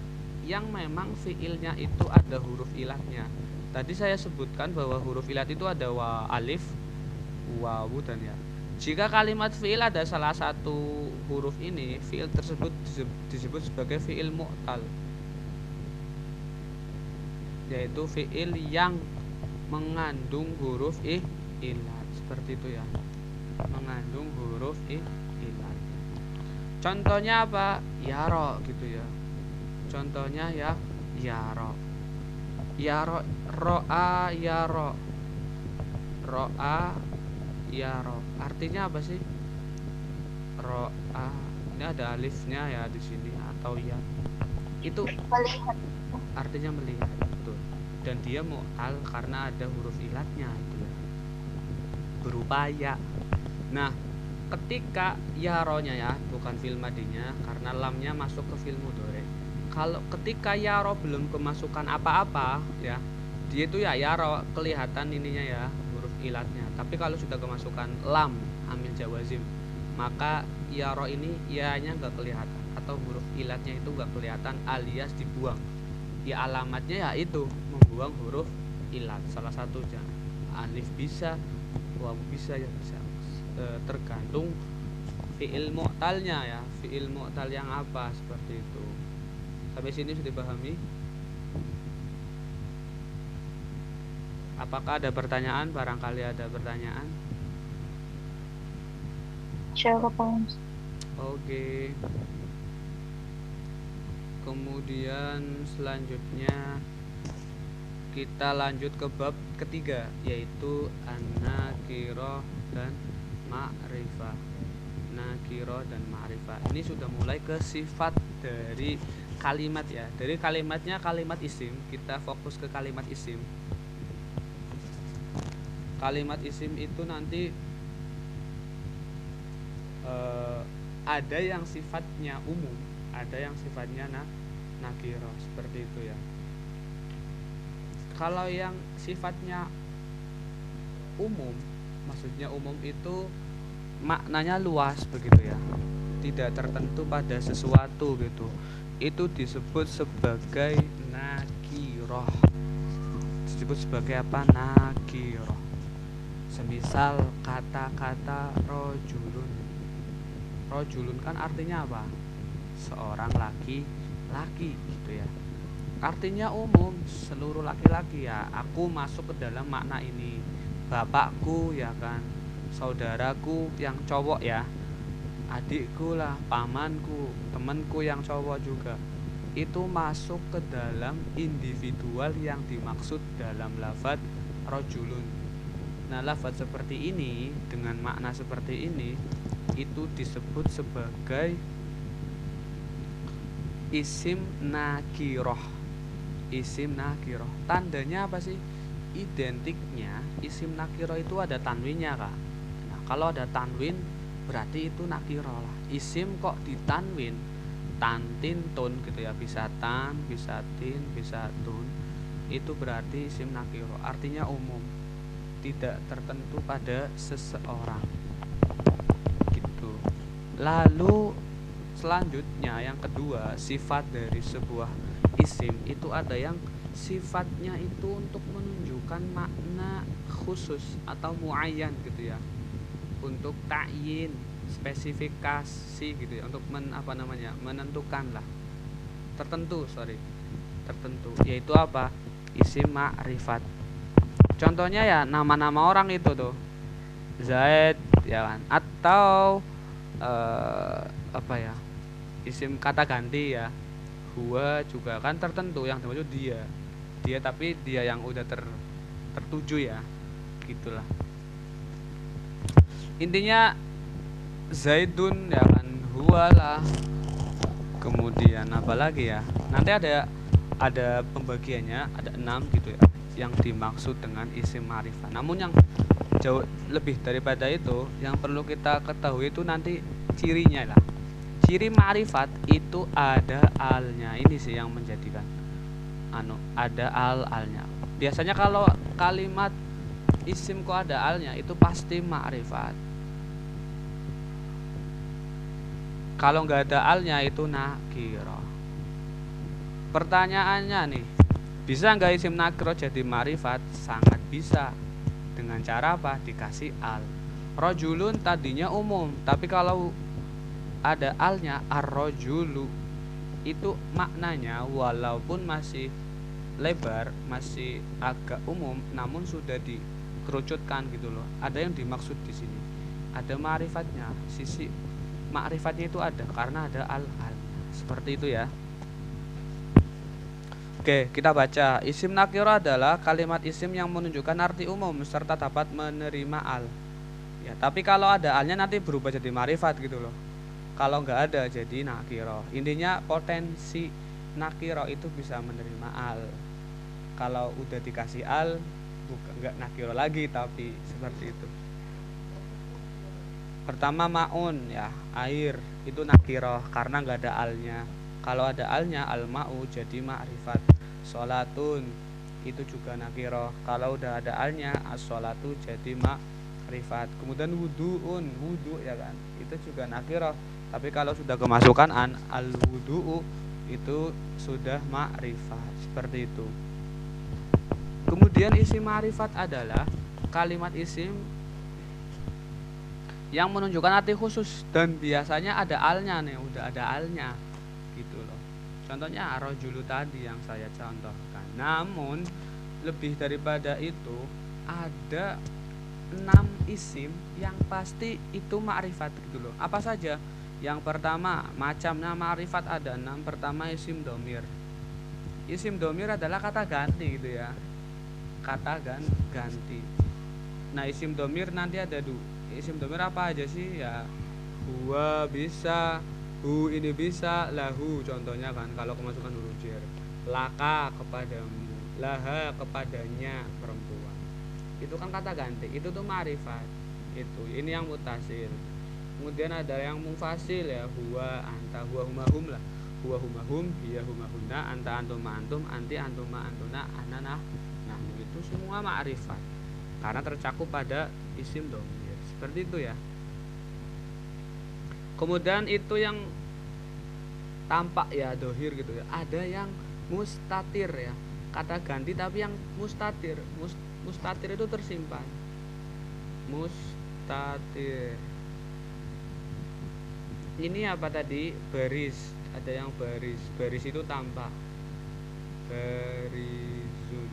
yang memang fiilnya itu ada huruf ilatnya. Tadi saya sebutkan bahwa huruf ilat itu ada alif, wawu dan ya. Jika kalimat fiil ada salah satu huruf ini, fiil tersebut disebut sebagai fiil mu'tal, yaitu fiil yang mengandung huruf ilat, seperti itu ya, mengandung huruf ilat. Contohnya apa? Yaro gitu ya. Contohnya ya yaro, yaro, ro'a yaro, ro'a yaro. Artinya apa sih? Ro'a, ini ada alifnya ya di sini atau ya. Itu artinya melihat, betul. Dan dia mu'tal karena ada huruf ilatnya itu ya, berupa ya. Nah, ketika yaronya ya, bukan fil madinya karena lamnya masuk ke fil mudhore. Kalau ketika yaro belum kemasukan apa-apa ya, dia itu ya yaro, kelihatan ininya ya huruf ilatnya. Tapi kalau sudah kemasukan lam amil jawazim, maka yaro ini ya-nya nggak kelihatan atau huruf ilatnya itu nggak kelihatan alias dibuang. Ya alamatnya ya itu membuang huruf ilat, salah satunya alif bisa, wawu bisa, ya bisa, tergantung fi'il mu'talnya ya, fi'il mu'tal yang apa, seperti itu. Sampai sini sudah dipahami? Apakah ada pertanyaan? Barangkali ada pertanyaan. Insyaallah paham. Oke. Kemudian selanjutnya kita lanjut ke bab ketiga, yaitu an-nakirah dan ma'rifah. Nakirah dan ma'rifah. Ini sudah mulai ke sifat dari kalimat ya. Dari kalimatnya kalimat isim, kita fokus ke kalimat isim. Kalimat isim itu nanti ada yang sifatnya umum, ada yang sifatnya nakirah, seperti itu ya. Kalau yang sifatnya umum Maksudnya umum itu maknanya luas begitu ya, tidak tertentu pada sesuatu gitu. Itu disebut sebagai nakiroh. Disebut sebagai apa? Nakiroh. Semisal kata-kata rojulun. Rojulun kan artinya apa? Seorang laki-laki gitu ya. Artinya umum, seluruh laki-laki ya. Aku masuk ke dalam makna ini. Bapakku ya kan, saudaraku yang cowok ya, adikku lah, pamanku, temanku yang cowok juga, itu masuk ke dalam individual yang dimaksud dalam lafaz rojulun. Nah, lafaz seperti ini dengan makna seperti ini itu disebut sebagai isim nakiroh. Isim nakiroh tandanya apa sih? Identiknya isim nakiroh itu ada tanwinnya kak. Nah, kalau ada tanwin berarti itu nakiroh lah. Isim kok ditanwin, tantin tun gitu ya, bisa tan, bisa tin, bisa tun, itu berarti isim nakiroh, artinya umum, tidak tertentu pada seseorang gitu. Lalu selanjutnya yang kedua, sifat dari sebuah isim itu ada yang sifatnya itu untuk menunjukkan makna khusus atau muayyan gitu ya, untuk ta'yin, spesifikasi gitu ya, untuk menentukan lah, tertentu, yaitu apa? Isim ma'rifat. Contohnya ya nama-nama orang itu tuh, Zaid ya kan, atau apa ya, isim kata ganti ya, huwa juga kan tertentu, yang dimaksud dia tapi dia yang udah tertuju ya, gitulah. Intinya Zaidun ya kan, huwa lah. Kemudian apa lagi ya, nanti ada pembagiannya, ada 6 gitu ya yang dimaksud dengan isim ma'rifah. Namun yang jauh lebih daripada itu, yang perlu kita ketahui itu nanti cirinya lah. Ciri ma'rifat itu ada alnya, ini sih yang menjadikan ada alnya. Biasanya kalau kalimat isim kok ada alnya itu pasti ma'rifat. Kalau nggak ada alnya itu nakiro. Pertanyaannya nih, bisa nggak isim nakiro jadi ma'rifat? Sangat bisa. Dengan cara apa? Dikasih al. Rojulun tadinya umum, tapi kalau ada alnya, ar-rojulu, itu maknanya walaupun masih lebar, masih agak umum, namun sudah dikerucutkan gitu loh. Ada yang dimaksud di sini, ada ma'rifatnya, sisi ma'rifatnya itu ada karena ada al-al. Seperti itu ya. Oke, kita baca. Isim nakiro adalah kalimat isim yang menunjukkan arti umum serta dapat menerima al. Ya, tapi kalau ada alnya nanti berubah jadi ma'rifat gitu loh. Kalau nggak ada jadi nakiro. Intinya potensi nakiro itu bisa menerima al. Kalau udah dikasih al, bukan nggak nakiro lagi, tapi seperti itu. Pertama maun ya, air, itu nakiro karena nggak ada alnya. Kalau ada alnya, al ma'u jadi ma'rifat. Sholatun itu juga nakiro. Kalau udah ada alnya, as-sholatu jadi ma'rifat. Kemudian wudu'un, wudu ya kan, itu juga nakiro. Tapi kalau sudah kemasukan al-wudu'u itu sudah ma'rifat. Seperti itu. Kemudian isim ma'rifat adalah kalimat isim yang menunjukkan arti khusus dan biasanya ada alnya nih, udah ada alnya gitu loh. Contohnya rojulu tadi yang saya contohkan. Namun lebih daripada itu, ada 6 isim yang pasti itu ma'rifat gitu loh. Apa saja? Yang pertama, macamnya ma'rifat ada 6. Pertama, isim domir. Isim domir adalah kata ganti gitu ya, kata ganti. Nah, isim domir nanti ada isim domir apa aja sih ya? Huwa bisa, hu ini bisa, lahu contohnya kan kalau kemasukan huruf jar. Laka kepadamu, laha kepadanya perempuan. Itu kan kata ganti, itu tuh ma'rifat. Ini yang mutasil. Kemudian ada yang mufasil ya, huwa, anta, huwa humahum lah. Huwa humahum, hiya humahunna, anta antum antum, anti antum antuna, anana. Nah, itu semua ma'rifat karena tercakup pada isim domir. Seperti itu ya. Kemudian itu yang tampak ya dohir gitu ya. Ada yang mustatir ya, kata ganti tapi yang mustatir. Mustatir itu tersimpan. Mustatir. Ini apa tadi? Baris. Ada yang baris. Baris itu tampak. Barisun.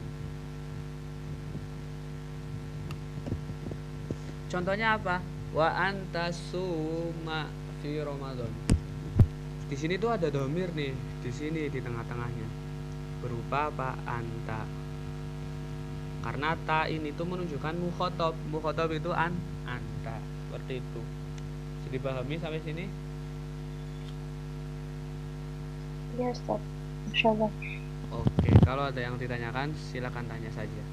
Contohnya apa? Wa antasuma fi Ramadan. Di sini tuh ada domir nih, di sini di tengah-tengahnya. Berupa apa? Anta. Karena ta ini tuh menunjukkan mukhotob. Mukhotob itu anta. Seperti itu. Bisa dipahami sampai sini? Ya Ustaz, insyaallah. Oke, kalau ada yang ditanyakan silakan tanya saja.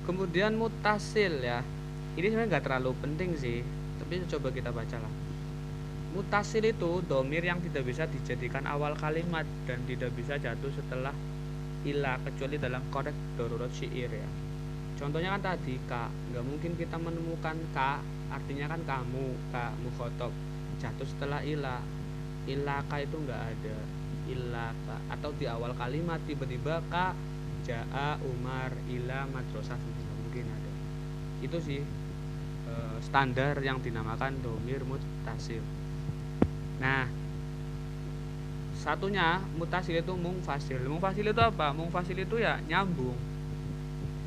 Kemudian mutasil ya. Ini sebenarnya nggak terlalu penting sih, tapi coba kita bacalah. Mutasil itu domir yang tidak bisa dijadikan awal kalimat dan tidak bisa jatuh setelah ilah kecuali dalam konteks darurat syair ya. Contohnya kan tadi ka, nggak mungkin kita menemukan ka, artinya kan kamu, ka mukhotob jatuh setelah ilah. Ilaka itu nggak ada. Ilaka atau di awal kalimat tiba-tiba ka jaa Umar ila madrasah nggak mungkin ada. Itu sih standar yang dinamakan domir mutasil. Nah, satunya mutasil itu mungfasil. Mungfasil itu apa? Mungfasil itu ya nyambung.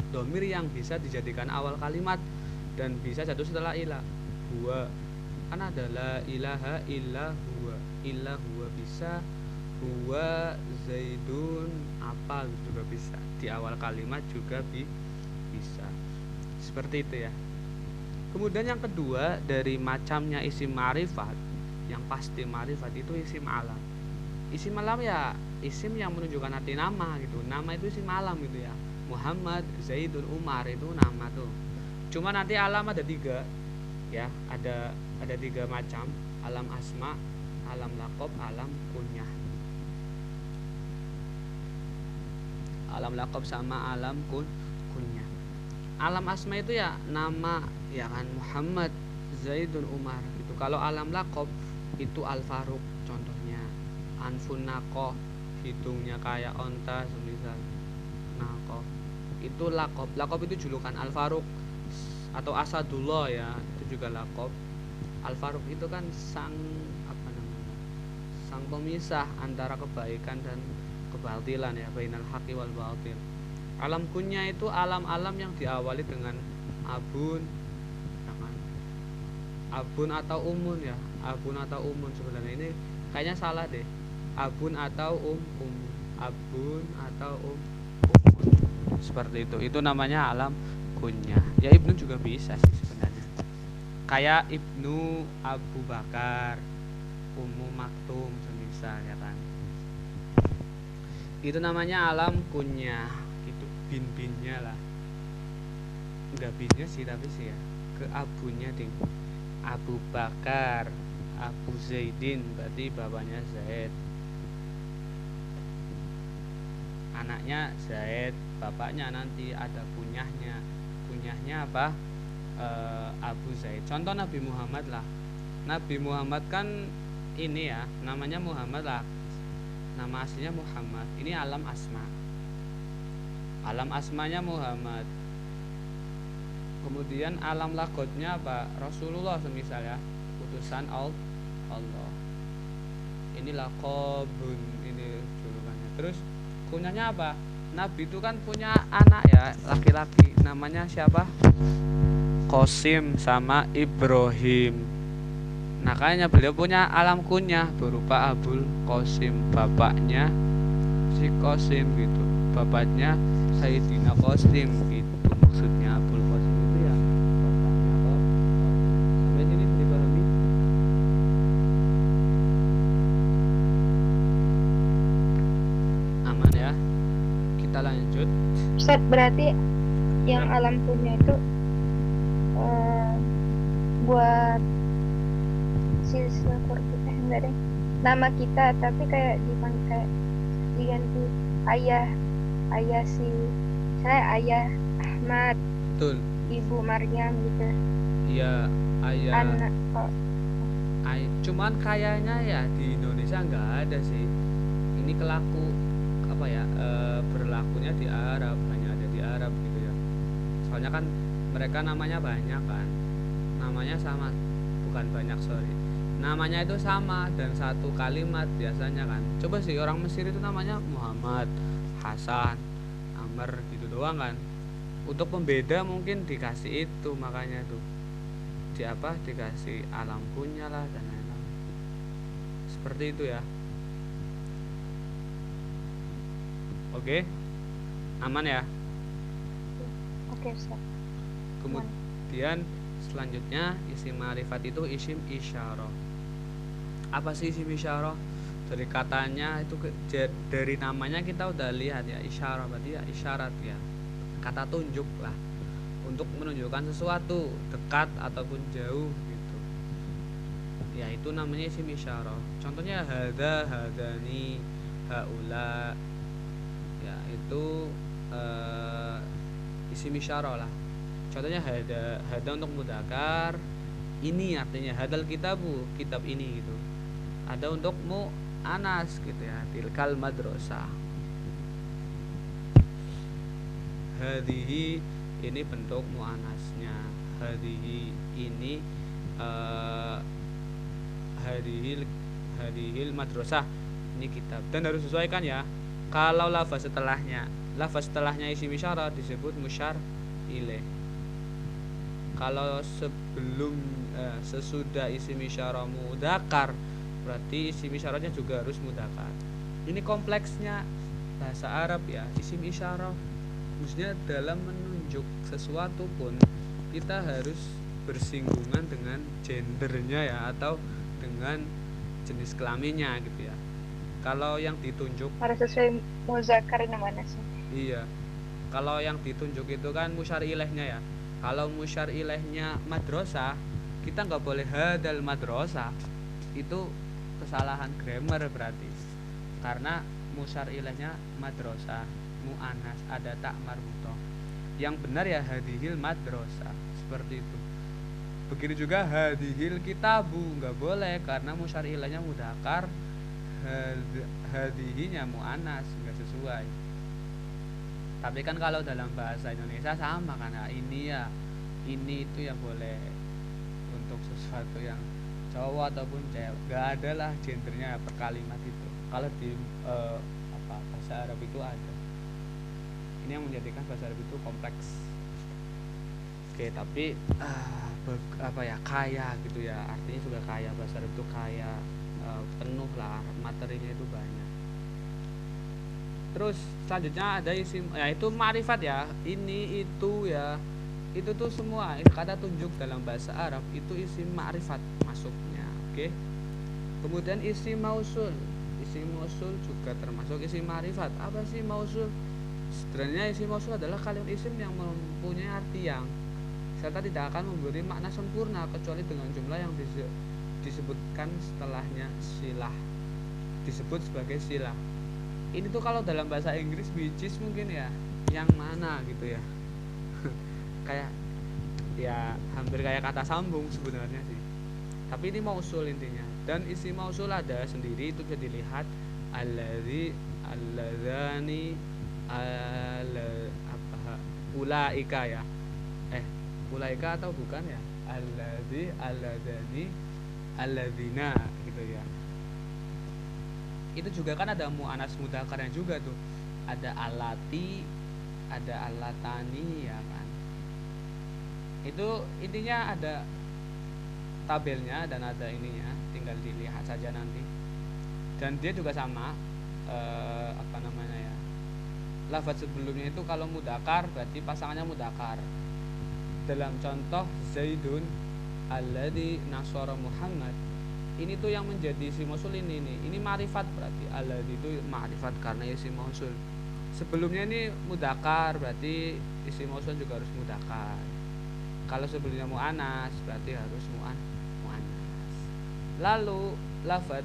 Domir yang bisa dijadikan awal kalimat dan bisa jatuh setelah ilah. Huwa kan adalah ilaha illa huwa. Illa huwa bisa. Huwa zaidun apa juga bisa. Di awal kalimat juga bisa. Seperti itu ya. Kemudian yang kedua dari macamnya isim ma'rifat, yang pasti ma'rifat itu isim alam. Isim alam ya isim yang menunjukkan arti nama gitu. Nama itu isim alam gitu ya. Muhammad, Zaidun, Umar itu nama tuh. Cuma nanti alam ada 3 ya. Ada 3 macam. Alam asma, alam lakob, alam kunyah. Alam lakob sama alam kunyah. Alam asma itu ya nama ya kan Muhammad, Zaidun, Umar itu. Kalau alam lakob itu Al-Faruq contohnya. Anfun nakoh, hidungnya kayak onta semisal nakoh. Itu lakob. Lakob itu julukan Al-Faruq atau Asadullah ya, itu juga lakob. Al-Faruq itu kan sang apa namanya? Sang pemisah antara kebaikan dan kebatilan ya, bainal haqqi wal batil. Alam kunya itu alam-alam yang diawali dengan abun, jangan abun atau umun ya. Abun atau umun sebenarnya ini kayaknya salah deh. Abun atau abun atau umun. Seperti itu. Itu namanya alam kunya. Ya Ibnu juga bisa sih sebenarnya. Kayak Ibnu Abu Bakar, Ummu Maktum semisal ya kan. Itu namanya alam kunya. Bin-binnya lah, enggak binnya sih tapi sih ya ke abunya ding. Abu Bakar, Abu Zaidin berarti bapaknya Zaid, anaknya Zaid, bapaknya nanti ada kunyahnya apa? Abu Zaid. Contoh Nabi Muhammad lah. Nabi Muhammad kan ini ya namanya Muhammad lah, nama aslinya Muhammad. Ini alam asma. Alam asmanya Muhammad. Kemudian alam lagodnya apa? Rasulullah semisal ya, utusan Allah. Ini lakobun, ini julukannya. Terus kunyahnya apa? Nabi itu kan punya anak ya, laki-laki. Namanya siapa? Qasim sama Ibrahim. Nah kayaknya beliau punya alam kunyah berupa Abul Qasim, bapaknya si Qasim gitu. Bapaknya Sayyidina Qasim gitu, maksudnya Abul Qasim itu ya bapaknya kok. Sampai sini bisa dipahami? Aman ya. Kita lanjut. Ustaz, berarti yang alam punya itu buat silsilah kita enggak deh. Nama kita tapi kayak diganti ayah si saya ayah Ahmad, Betul. Ibu Maryam gitu. ya ayah Anak kok. cuman kayaknya ya di Indonesia nggak ada sih. Ini apa ya, berlakunya di Arab, hanya ada di Arab gitu ya. Soalnya kan mereka namanya banyak kan, namanya sama, bukan banyak, sorry, namanya itu sama dan satu kalimat biasanya kan. Coba sih orang Mesir itu namanya Muhammad, Hasan, Amr gitu doang kan. Untuk pembeda mungkin dikasih itu, makanya tuh dikasih alam kunya lah dan lain-lain seperti itu ya. Oke, aman ya. Oke, Ustaz. Kemudian selanjutnya isim ma'rifat itu isim isyarah. Apa sih isim isyarah? Dari katanya itu dari namanya kita udah lihat ya, isyarah berarti ya isyarat ya, kata tunjuk lah, untuk menunjukkan sesuatu dekat ataupun jauh gitu ya, itu namanya isim isyarah. Contohnya hadza, hadzani, haula ya, itu isim isyarah lah. Contohnya hada untuk mudzakkar, ini artinya hadal kitabu, kitab ini gitu. Ada untuk mu'anas gitu ya, tilkal madrasah. Hadhihi ini bentuk mu'anasnya, hadhihi ini hadhil madrasah ini kitab, dan harus sesuaikan ya. Kalau lafaz setelahnya isim isyarah disebut musyar ilaih. Kalau sesudah isim isyarah mudzakkar berarti isim isyarahnya juga harus mudzakkar. Ini kompleksnya bahasa Arab ya, isim isyarah. Maksudnya dalam menunjuk sesuatu pun kita harus bersinggungan dengan gendernya ya, atau dengan jenis kelaminnya gitu ya. Kalau yang ditunjuk harus sesuai muzakkar namanya sih. Iya. Kalau yang ditunjuk itu kan musyar ilaihnya ya. Kalau musyar ilaihnya madrasah, kita nggak boleh hadal madrasah. Itu kesalahan grammar berarti. Karena musyar ilaihnya madrasah, mu'anas, ada tak marbutoh. Yang benar ya hadihil madrasah, seperti itu. Begitu juga hadihil kitabu, nggak boleh karena musyar ilaihnya mudzakkar, hadihinya mu'anas, nggak sesuai. Tapi kan kalau dalam bahasa Indonesia sama kan ya, ini itu ya boleh untuk sesuatu yang cowok ataupun cewek, nggak ada lah gendernya per kalimat itu. Kalau di bahasa Arab itu ada. Ini yang menjadikan bahasa Arab itu kompleks. Oke, tapi kaya gitu ya, artinya juga kaya. Bahasa Arab itu kaya, penuh lah, materinya itu banyak. Terus selanjutnya ada isim, ya itu ma'rifat ya, ini itu ya, itu tuh semua kata tunjuk dalam bahasa Arab itu isim ma'rifat masuknya. Oke. Kemudian isim mausul juga termasuk isim ma'rifat. Apa sih mausul? Sebenarnya isim mausul adalah kalimat isim yang mempunyai arti yang serta tidak akan memberi makna sempurna kecuali dengan jumlah yang disebutkan setelahnya silah, disebut sebagai silah. Ini tuh kalau dalam bahasa Inggris which is mungkin ya, yang mana gitu ya. Kayak ya hampir kayak kata sambung sebenarnya sih. Tapi ini mausul intinya. Dan isi mausul ada sendiri, itu bisa dilihat alladzi, alladzani, ulaika ya. Ulaika atau bukan ya? Alladzi, alladzani, alladzina gitu ya. Itu juga kan ada mu'anas mudzakarnya juga tuh, ada alati, ada alatani ya kan. Itu intinya ada tabelnya dan ada ininya, tinggal dilihat saja nanti. Dan dia juga sama lafaz sebelumnya itu kalau mudzakkar berarti pasangannya mudzakkar. Dalam contoh Zaidun alladzi nasara Muhammad, ini tuh yang menjadi isim mausul ini ma'rifat, berarti alladzi itu ma'rifat karena isim mausul. Sebelumnya ini mudzakkar berarti isim mausul juga harus mudzakkar. Kalau sebelumnya mu'anas berarti harus mu'anas. Lalu lafaz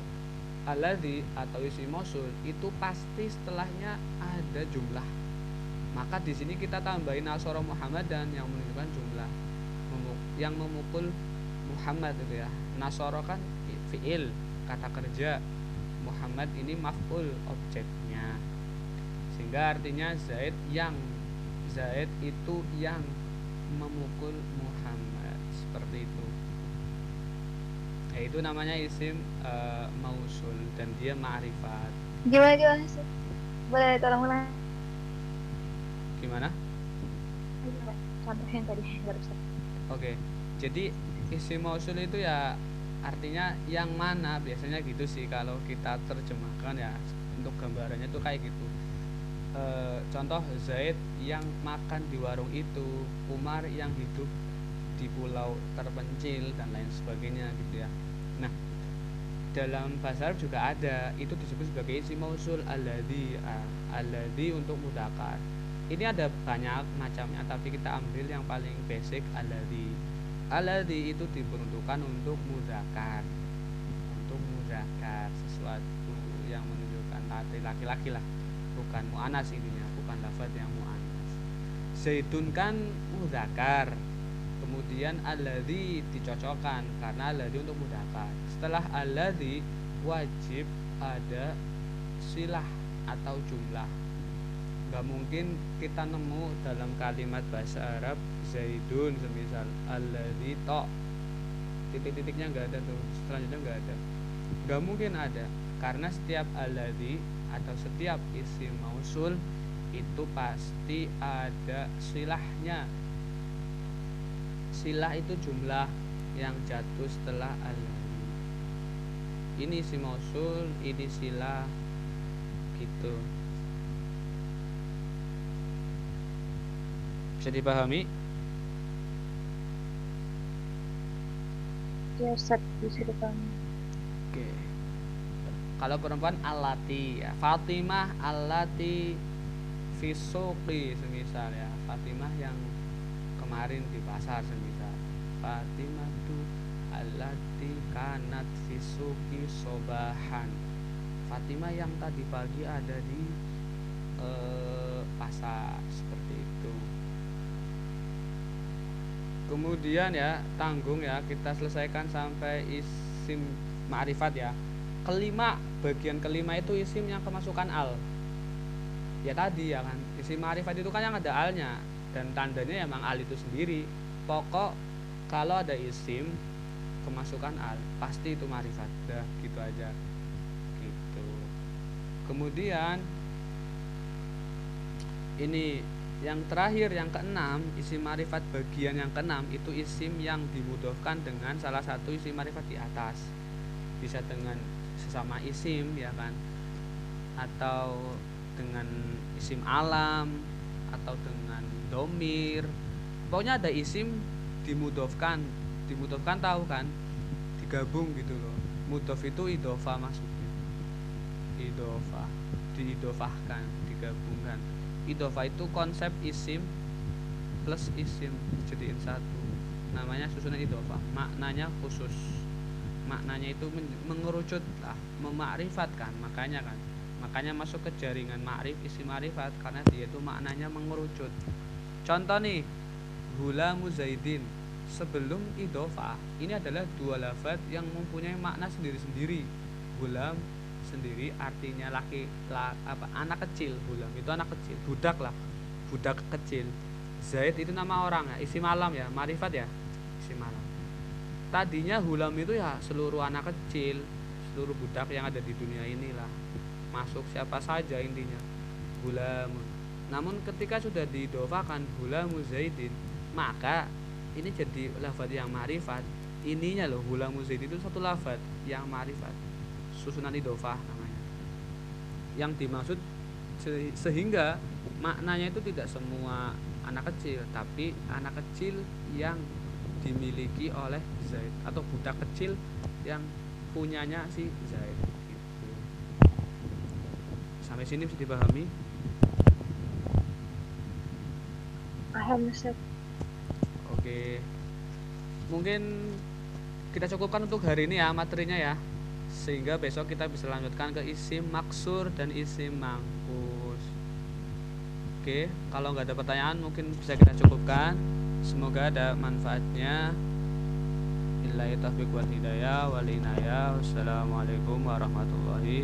alladzi atau isim mausul itu pasti setelahnya ada jumlah. Maka di sini kita tambahin nasara Muhammad dan yang menunjukkan jumlah, yang memukul Muhammad itu ya. Nasoro kan fiil, kata kerja. Muhammad ini maf'ul, objeknya. Sehingga artinya Zaid itu yang memukul Muhammad, seperti itu. Ya, itu namanya isim mausul dan dia ma'rifat. Gimana sih? Boleh tolong ulang? Gimana? Contohin tadi barusan. Oke. Jadi isim mausul itu ya artinya yang mana, biasanya gitu sih kalau kita terjemahkan ya, untuk gambarannya tuh kayak gitu. Contoh Zaid yang makan di warung itu, Umar yang hidup di pulau terpencil dan lain sebagainya gitu ya. Nah, dalam bahasa Arab juga ada, itu disebut sebagai isim mausul alladzi untuk mudzakkar. Ini ada banyak macamnya, tapi kita ambil yang paling basic, alladzi. Alladzi itu diperuntukkan untuk mudzakkar. Untuk mudzakkar, sesuatu yang menunjukkan laki-laki lah, bukan muannas intinya, bukan lafaz yang muannas. Zaidun kan mudzakkar. Kemudian alladzi dicocokkan karena alladzi untuk mudzakkar. Setelah alladzi wajib ada silah atau jumlah. Gak mungkin kita nemu dalam kalimat bahasa Arab Zaidun semisal alladzi tok, titik-titiknya nggak ada tuh, selanjutnya nggak ada, nggak mungkin ada, karena setiap alladzi atau setiap isim mausul itu pasti ada silahnya. Silah itu jumlah yang jatuh setelah alladzi. Ini isim mausul, ini silah, gitu. Bisa dipahami? Ya Ustaz, bisa dipahami. Oke. Kalau perempuan alati ya, Fatimah alati fisuqi semisal ya, Fatimah yang kemarin di pasar semisal. Fatimah tu alati kanat fisuqi sobahan. Fatimah yang tadi pagi ada di pasar, seperti itu. Kemudian ya, tanggung ya, kita selesaikan sampai isim ma'rifat ya. Kelima, bagian kelima itu isim yang kemasukan al. Ya tadi ya kan, isim ma'rifat itu kan yang ada alnya, dan tandanya emang al itu sendiri. Pokok kalau ada isim kemasukan al, pasti itu ma'rifat. Dah, gitu aja. Gitu. Kemudian ini yang terakhir, yang keenam, isim ma'rifat bagian yang keenam itu isim yang dimudhofkan dengan salah satu isim ma'rifat di atas. Bisa dengan sesama isim ya kan, atau dengan isim alam, atau dengan domir. Pokoknya ada isim dimudhofkan. Dimudhofkan tahu kan? Digabung gitu loh. Mudhof itu idhofah maksudnya. Idhofah, diidhofahkan, digabungkan. Idhofah itu konsep isim plus isim dijadiin satu, namanya susunan idhofah. Maknanya khusus, maknanya itu mengerucut lah, memakrifatkan. Makanya masuk ke jaringan ma'rif, isim ma'rifat, karena dia itu maknanya mengerucut. Contoh nih, gulamu zaidin. Sebelum idhofah, ini adalah dua lafaz yang mempunyai makna sendiri-sendiri. Gulam sendiri artinya anak kecil. Gulam itu anak kecil, budak lah, budak kecil. Zaid itu nama orang ya, isim alam ya, ma'rifat ya, isim alam. Tadinya gulam itu ya seluruh anak kecil, seluruh budak yang ada di dunia inilah, masuk siapa saja intinya, gulam. Namun ketika sudah diidhofakan gulamu zaidin, maka ini jadi lafaz yang ma'rifat. Ininya loh, gulamu zaidin itu satu lafaz yang ma'rifat, susunan idhofah namanya, yang dimaksud sehingga maknanya itu tidak semua anak kecil, tapi anak kecil yang dimiliki oleh Zaid, atau budak kecil yang punyanya si Zaid gitu. Sampai sini bisa dipahami? Paham Ustaz. Oke, mungkin kita cukupkan untuk hari ini ya materinya ya, sehingga besok kita bisa lanjutkan ke isim maksur dan isim mangkus. Oke, kalau nggak ada pertanyaan mungkin bisa kita cukupkan. Semoga ada manfaatnya. Billahi taufiq wal hidayah wal inayah. Wassalamualaikum warahmatullahi